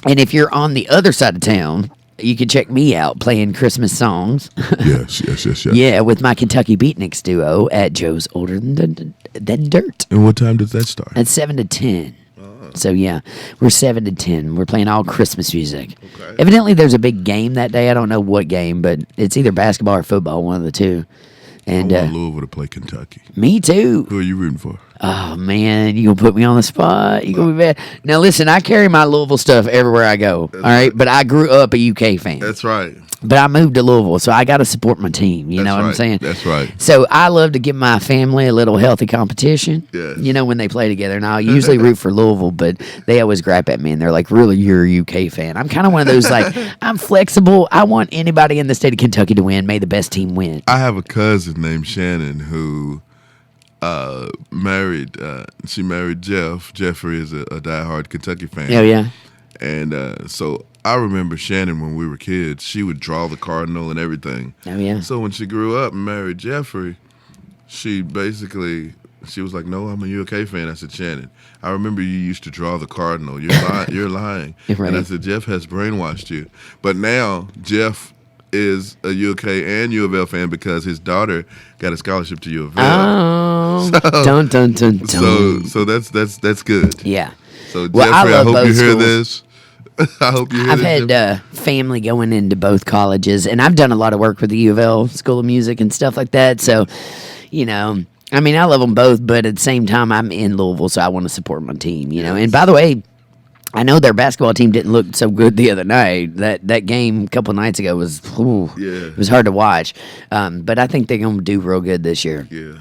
And if you're on the other side of town, you can check me out playing Christmas songs. Yes. Yeah, with my Kentucky Beatniks duo at Joe's Older Than Dirt. And what time does that start? At 7 to 10. So yeah, we're 7 to 10. We're playing all Christmas music. Okay. Evidently, there's a big game that day. I don't know what game, but it's either basketball or football, one of the two. And I want Louisville to play Kentucky. me too. Who are you rooting for? Oh man, you gonna put me on the spot? You gonna be bad? Now listen, I carry my Louisville stuff everywhere I go. All right, but I grew up a UK fan. That's right. But I moved to Louisville, so I got to support my team. You know what I'm saying? That's right. So I love to give my family a little healthy competition. Yes. You know, when they play together. Now, I usually root for Louisville, but they always gripe at me, and they're like, really, you're a UK fan. I'm kind of one of those, like, I'm flexible. I want anybody in the state of Kentucky to win. May the best team win. I have a cousin named Shannon who married Jeff. Jeffrey is a diehard Kentucky fan. Oh, yeah. And so I remember Shannon when we were kids. She would draw the cardinal and everything. Oh, yeah. So when she grew up and married Jeffrey, she was like, no, I'm a UK fan. I said, Shannon, I remember you used to draw the cardinal. You're lying. Right. And I said, Jeff has brainwashed you. But now Jeff is a UK and U of L fan because his daughter got a scholarship to U of L. Oh. Dun, dun, dun, dun. So that's good. Yeah. So Well, I Jeffrey, I love hope both you hear schools. this. I hope you hear I've this. had family going into both colleges, and I've done a lot of work with the U of L School of Music and stuff like that. So, you know, I mean, I love them both, but at the same time, I'm in Louisville, so I want to support my team, you know. And by the way, I know their basketball team didn't look so good the other night. That game a couple nights ago was, it was hard to watch. But I think they're going to do real good this year. Yeah.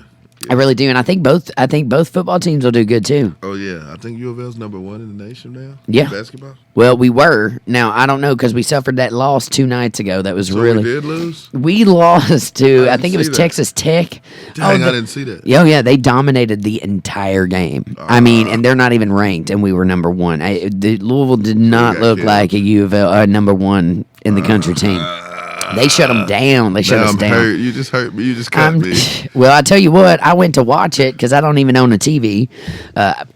I really do, and I think both football teams will do good too. Oh yeah, I think U of L's number 1 in the nation now. Yeah. In basketball. Well, we were. Now I don't know because we suffered that loss 2 nights ago. That was So really. we did lose. We lost to, I I didn't think it was see that. Texas Tech. Dang, I didn't see that. Oh, yeah, they dominated the entire game. I mean, and they're not even ranked, and we were number 1. Louisville did not got look killed. like a U of L number 1 in the country team. They shut them down. They shut Now us I'm down. hurt. You just hurt me. You just cut me. Well, I tell you what, I went to watch it because I don't even own a TV.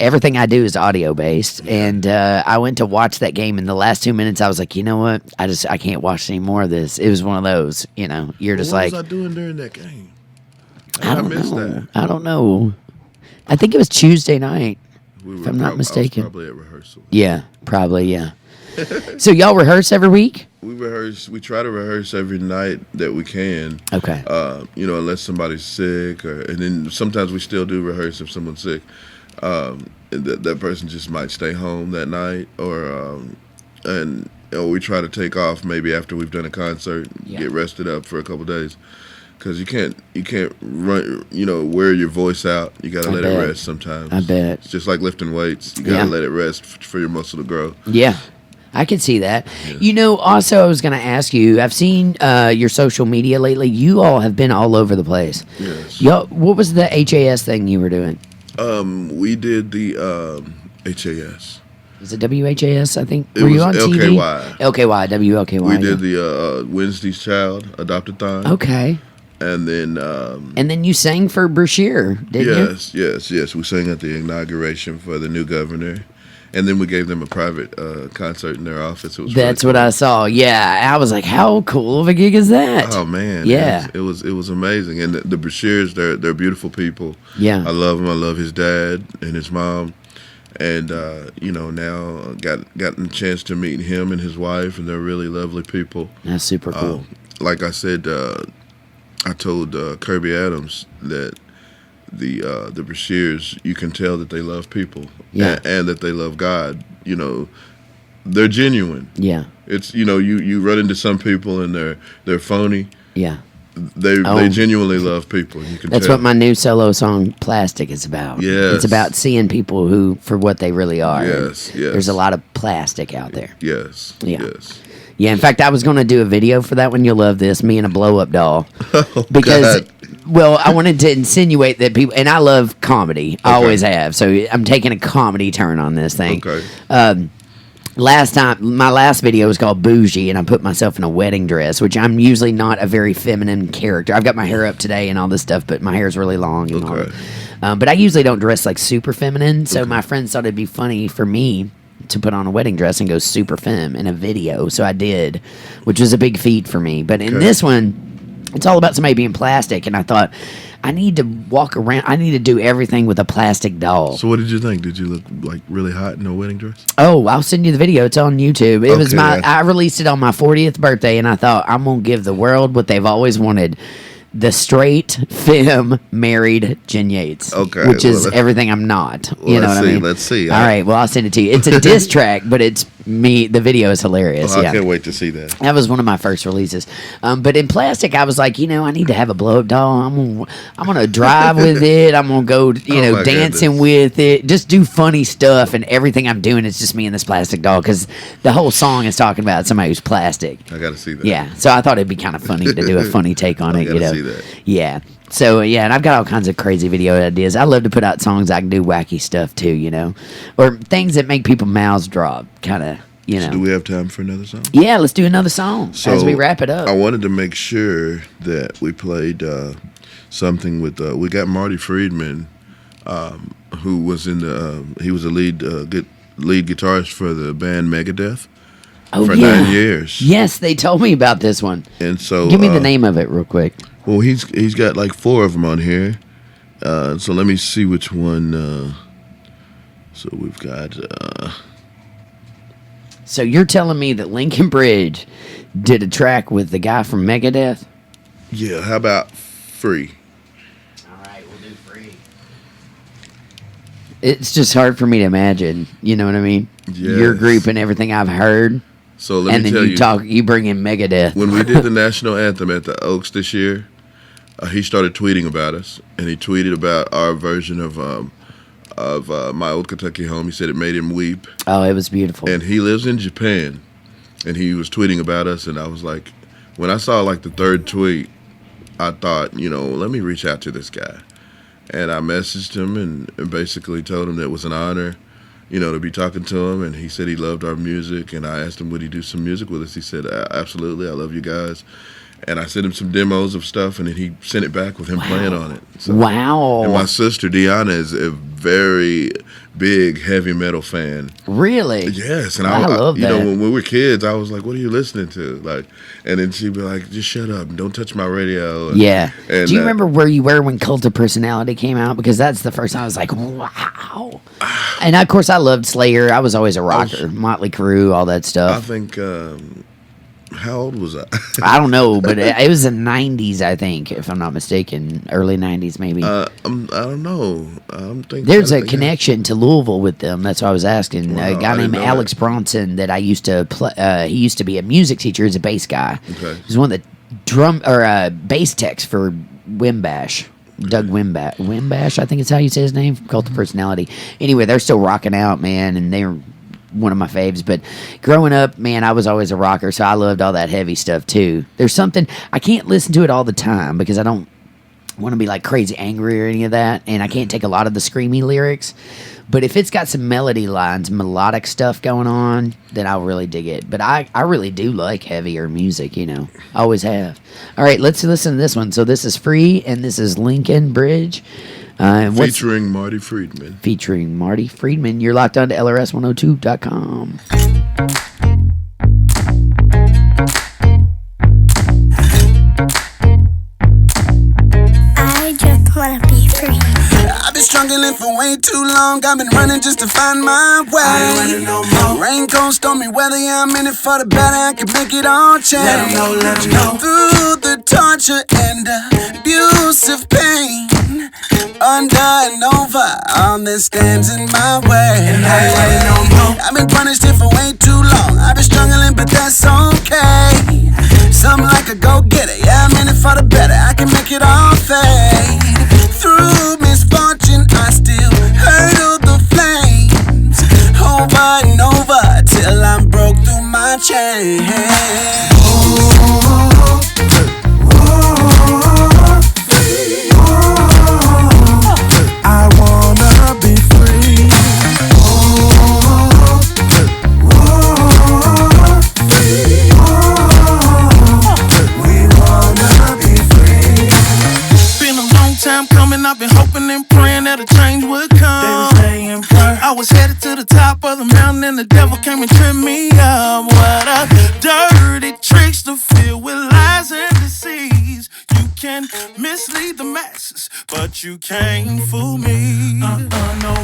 Everything I do is audio based, and I went to watch that game. In the last 2 minutes, I was like, you know what? I can't watch any more of this. It was one of those. You know, you're just What like, was I doing during that game? I don't missed know. that. I don't know. I think it was Tuesday night. If I'm not mistaken. I was probably at rehearsal. Yeah, probably. Yeah. So y'all rehearse every week? We rehearse. We try to rehearse every night that we can. Okay. You know, unless somebody's sick, and then sometimes we still do rehearse if someone's sick. And that person just might stay home that night, or we try to take off maybe after we've done a concert, get rested up for a couple days, because you can't run, wear your voice out. You gotta let it rest sometimes. I bet. It's just like lifting weights. You gotta let it rest for your muscle to grow. Yeah. I could see that. Yeah. Also, I was going to ask you, I've seen your social media lately. You all have been all over the place. Yes. What was the HAS thing you were doing? We did the HAS. Is it WHAS, I think? It were you was on LKY. TV? LKY, WLKY. We did the Wednesday's Child Adopt-a-thon. Okay. And then... and then you sang for Brashear, didn't you? Yes. We sang at the inauguration for the new governor. And then we gave them a private concert in their office. It was That's really what cool. I saw. Yeah, I was like, how cool of a gig is that? Oh man, Yeah. it was amazing. And the Brashears, they're beautiful people. Yeah. I love them. I love his dad and his mom. And now gotten a chance to meet him and his wife, and they're really lovely people. That's super cool. Like I said, I told Kirby Adams that the Brashears, you can tell that they love people, and that they love God. They're genuine. Yeah. It's you run into some people and they're phony. Yeah. They genuinely love people. You can That's tell. what my new solo song "Plastic" is about. Yes. It's about seeing people who for what they really are. Yes. There's a lot of plastic out there. Yes. Yeah. Yes. Yeah, in fact, I was going to do a video for that one. You'll love this. Me and a blow-up doll. Oh, Because, God. well, I wanted to insinuate that people, and I love comedy. I always have. So I'm taking a comedy turn on this thing. Okay. My last video was called Bougie, and I put myself in a wedding dress, which I'm usually not a very feminine character. I've got my hair up today and all this stuff, but my hair's really long. And all that. But I usually don't dress like super feminine, so my friends thought it'd be funny for me to put on a wedding dress and go super femme in a video. So I did, which was a big feat for me. But in this one, It's all about somebody being plastic, and I thought, I need to walk around. I need to do everything with a plastic doll. So what did you think? Did you look like really hot in a wedding dress? Oh, I'll send you the video. It's on YouTube. It was I released it on my 40th birthday, and I thought, I'm going to give the world what they've always wanted. The straight, femme, married Jen Yates. Okay. Which is everything I'm not. You know what I mean? Let's see. All right. Well, I'll send it to you. It's a diss track, but it's me. The video is hilarious. I can't wait to see that. That was one of my first releases. But in plastic, I was like, I need to have a blow-up doll. I'm gonna drive with it. I'm gonna go, dancing with it. Just do funny stuff, and everything I'm doing is just me and this plastic doll, because the whole song is talking about somebody who's plastic. I gotta see that. Yeah. So I thought it'd be kind of funny to do a funny take on it. See that. Yeah. So, and I've got all kinds of crazy video ideas. I love to put out songs I can do wacky stuff too, or things that make people mouths drop, kind of, So do we have time for another song? Yeah, let's do another song as we wrap it up. I wanted to make sure that we played something with, we got Marty Friedman, who was he was a lead guitarist for the band Megadeth. For 9 years. Yes, they told me about this one. And so, give me the name of it real quick. Well, he's got like 4 of them on here. So let me see which one. So we've got. So you're telling me that Linkin Bridge did a track with the guy from Megadeth? Yeah. How about Free? All right, we'll do Free. It's just hard for me to imagine. You know what I mean? Yes. Your group and everything I've heard. So let me tell you, you bring in Megadeth. When we did the national anthem at the Oaks this year, he started tweeting about us, and he tweeted about our version of My Old Kentucky Home. He said it made him weep. Oh, it was beautiful. And he lives in Japan, and he was tweeting about us, and I was like, when I saw like the 3rd tweet, I thought, let me reach out to this guy, and I messaged him and basically told him that it was an honor, to be talking to him, and he said he loved our music, and I asked him, would he do some music with us? He said, absolutely, I love you guys. And I sent him some demos of stuff, and then he sent it back with him playing on it. So, wow. And my sister, Deanna, is a very big heavy metal fan. Really? Yes. And I love that. When we were kids, I was like, what are you listening to? And then she'd be like, just shut up and don't touch my radio. And, do you remember where you were when Cult of Personality came out? Because that's the first time I was like, wow. And, of course, I loved Slayer. I was always a rocker. Motley Crue, all that stuff. I think... how old was I? I don't know, but it was the 90s, I think, if I'm not mistaken. Early 90s, maybe. I don't know. There's a connection to Louisville with them. That's why I was asking. A guy named Alex Bronson that I used to play. He used to be a music teacher. He's a bass guy. Okay. He's one of the bass techs for Wimbash. Doug Wimbash, I think is how you say his name. Cult of Personality. Anyway, they're still rocking out, man, and they're one of my faves. But growing up, man, I was always a rocker, so I loved all that heavy stuff too. There's something I can't listen to it all the time because I don't want to be like crazy angry or any of that, and I can't take a lot of the screamy lyrics. But if it's got some melody lines, melodic stuff going on, then I'll really dig it. But I really do like heavier music, always have. All right, let's listen to this one. So this is Free, and this is Linkin Bridge. Featuring Marty Friedman. Featuring Marty Friedman. You're locked on to LRS102.com. I just want to be free. I've been struggling for way too long. I've been running just to find my way. I ain't running no more. Rain, cold, stormy weather, yeah, I'm in it for the better. I can make it all change. Let 'em know. Through the torture and abusive pain, under and over all that stands in my way. And I ain't running no more. I've been punished here for way too long. I've been struggling, but that's okay. Something like a go-getter, yeah, I'm in it for the better. I can make it all fade. Through misfortune, I still hurdle the flames, over and over till I'm broke through my chain. I wanna be free. We wanna be free. Been a long time coming, I've been hoping and praying that a change would come. I was headed to the top of the mountain and the devil came and tripped me up. What a dirty trick you can't fool me. No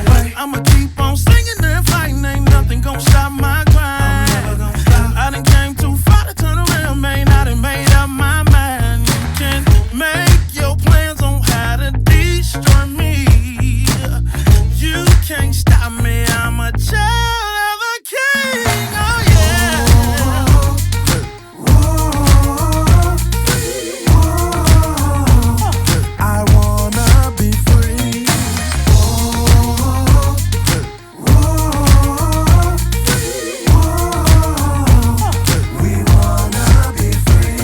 way. I'ma keep on singing and fighting. Ain't nothing gonna stop my grind. I'm never gonna stop. I done came too far to turn around, man. I done made up my mind. You can make your plans on how to destroy me. You can't stop me. I'm a child of the king. Oh yeah. I wanna be free. We wanna be free.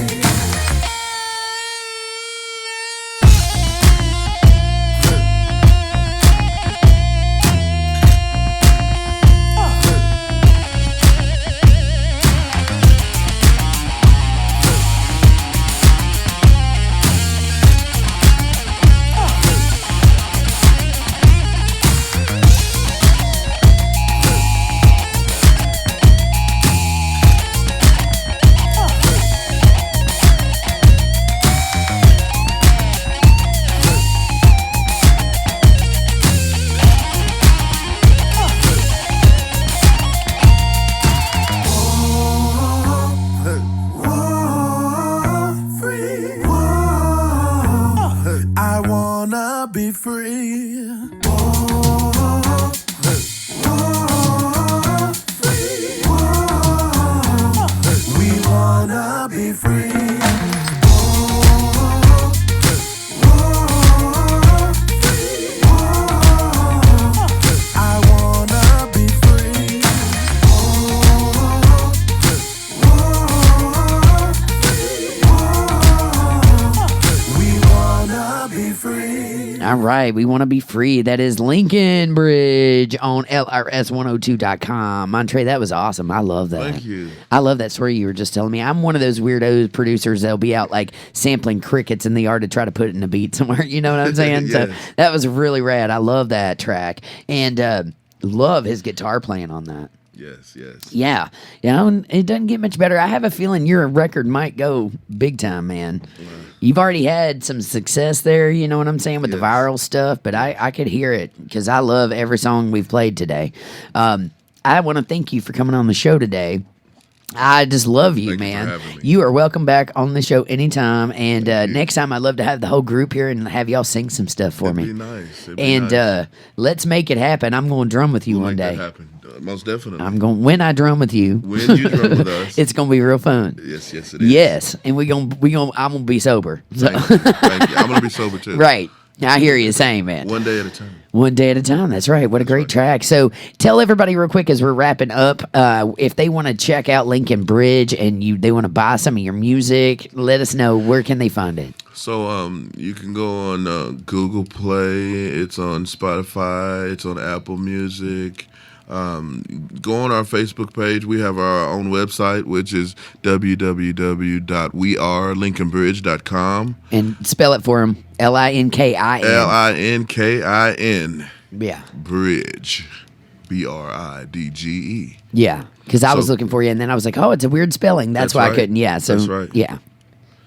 I wanna be free. We wanna be free. I wanna be free. We wanna be free. All right, we want to be free. That is Linkin Bridge on LRS102.com. Montre, that was awesome. I love that. Thank you. I love that story you were just telling me. I'm one of those weirdo producers that'll be out like sampling crickets in the yard to try to put it in a beat somewhere. You know what I'm saying? So Yes. that was really rad. I love that track. And love his guitar playing on that. Yes. Yeah. You know, and it doesn't get much better. I have a feeling your record might go big time, man. You've already had some success there, you know what I'm saying, with the Yes. viral stuff, but I could hear it because I love every song we've played today. I want to thank you for coming on the show today. I just love you, Thank you for man. having me. You are welcome back on the show anytime. And next time, I'd love to have the whole group here and have y'all sing some stuff for It'd me. be nice. It'd be And nice. let's make it happen. I'm going to drum with you We'll one make day. that happen. Most definitely. I'm going when I drum with you. When you drum with us. It's gonna be real fun. Yes, it is. Yes, and I'm gonna be sober. So. Thank you. Thank you. I'm gonna be sober too. Right. I hear you saying, man. One day at a time. One day at a time. That's right. What a great track. So tell everybody real quick as we're wrapping up, if they want to check out Linkin Bridge and they want to buy some of your music, let us know. Where can they find it? So you can go on Google Play. It's on Spotify. It's on Apple Music. Go on our Facebook page. We have our own website, which is www.wearelinkinbridge.com. And spell it for them. LINKIN. LINKIN Yeah. Bridge. BRIDGE. Yeah. Because I was So- looking for you, and then I was like, oh, it's a weird spelling. That's why I right. couldn't. Yeah. So, That's right. yeah.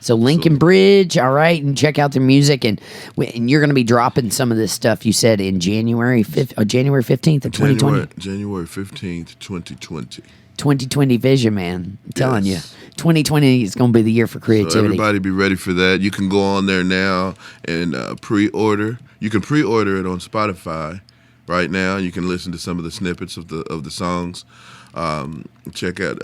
So Linkin Bridge, all right, and check out their music, and you're going to be dropping some of this stuff you said in January 15th of 2020. January 15th, 2020. 2020 vision, man. I'm telling you, Yes. 2020 is going to be the year for So creativity. everybody be ready for that. You can go on there now and pre-order. You can pre-order it on Spotify right now. You can listen to some of the snippets of the songs. Check out,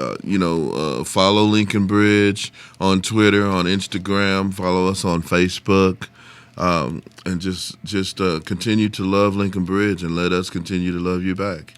follow Linkin Bridge on Twitter, on Instagram. Follow us on Facebook, and just continue to love Linkin Bridge and let us continue to love you back.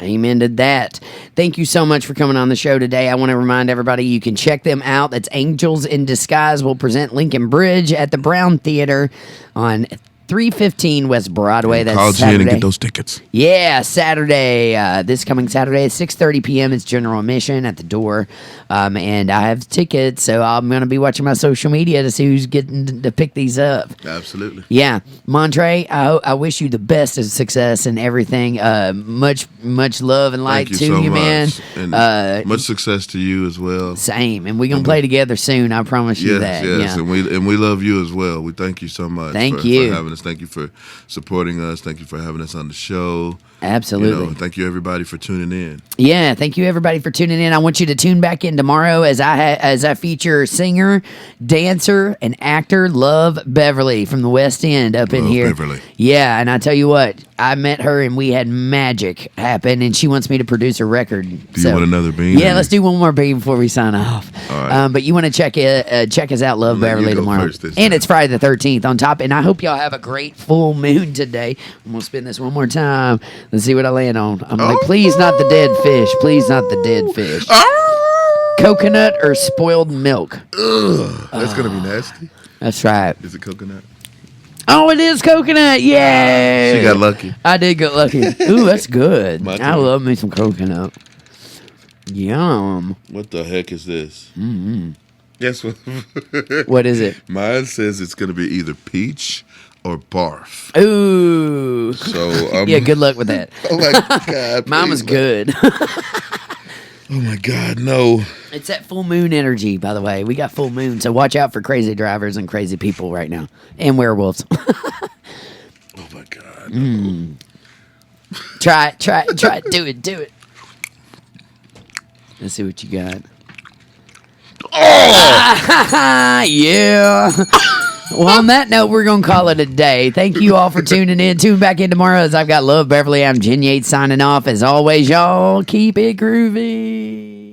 Amen to that. Thank you so much for coming on the show today. I want to remind everybody you can check them out. That's Angels in Disguise will present Linkin Bridge at the Brown Theater on 315 West Broadway. That's Call Jen Saturday. and get those tickets. Yeah, Saturday. This coming Saturday at 6:30 p.m. It's general admission at the door, and I have tickets, so I'm going to be watching my social media to see who's getting to pick these up. Absolutely. Yeah, Montre, I wish you the best of success and everything. Much love and light Thank to you so you, man. much. And much success to you as well. Same, and we're gonna play together soon. I promise you Yes, that. yes, Yeah. and we love you as well. We thank you so much. Thank for you. having us. Thank you for supporting us. Thank you for having us on the show. Absolutely. Thank you everybody for tuning in. Yeah, thank you everybody for tuning in. I want you to tune back in tomorrow as I feature singer, dancer, and actor Love Beverly from the West End up in Love here. Beverly. Yeah, and I tell you what, I met her and we had magic happen, and she wants me to produce a record. Do you want another bean? Yeah, let's do one more bean before we sign off. All right. But you want to check us out, Love Let you Beverly go tomorrow, first this and time. it's Friday the 13th on top. And I hope y'all have a great full moon today. I'm gonna spin this one more time. Let's see what I land on. I'm like, please not the dead fish. Please not the dead fish. Coconut or spoiled milk? Ugh, that's gonna be nasty. That's right. Is it coconut? Oh, it is coconut. Yay! She got lucky. I did get lucky. Ooh, that's good. My I turn. love me some coconut. Yum. What the heck is this? Mm-hmm. Guess what? What is it? Mine says it's gonna be either peach or barf. Ooh. So Yeah, good luck with that. Oh my God! Mine was please, good. Oh my God! No. It's that full moon energy, by the way. We got full moon, so watch out for crazy drivers and crazy people right now. And werewolves. Oh my God! Try it. Do it. Let's see what you got. Oh! Yeah. Well, on that note, we're going to call it a day. Thank you all for tuning in. Tune back in tomorrow as I've got Love Beverly. I'm Jen Yates signing off. As always, y'all, keep it groovy.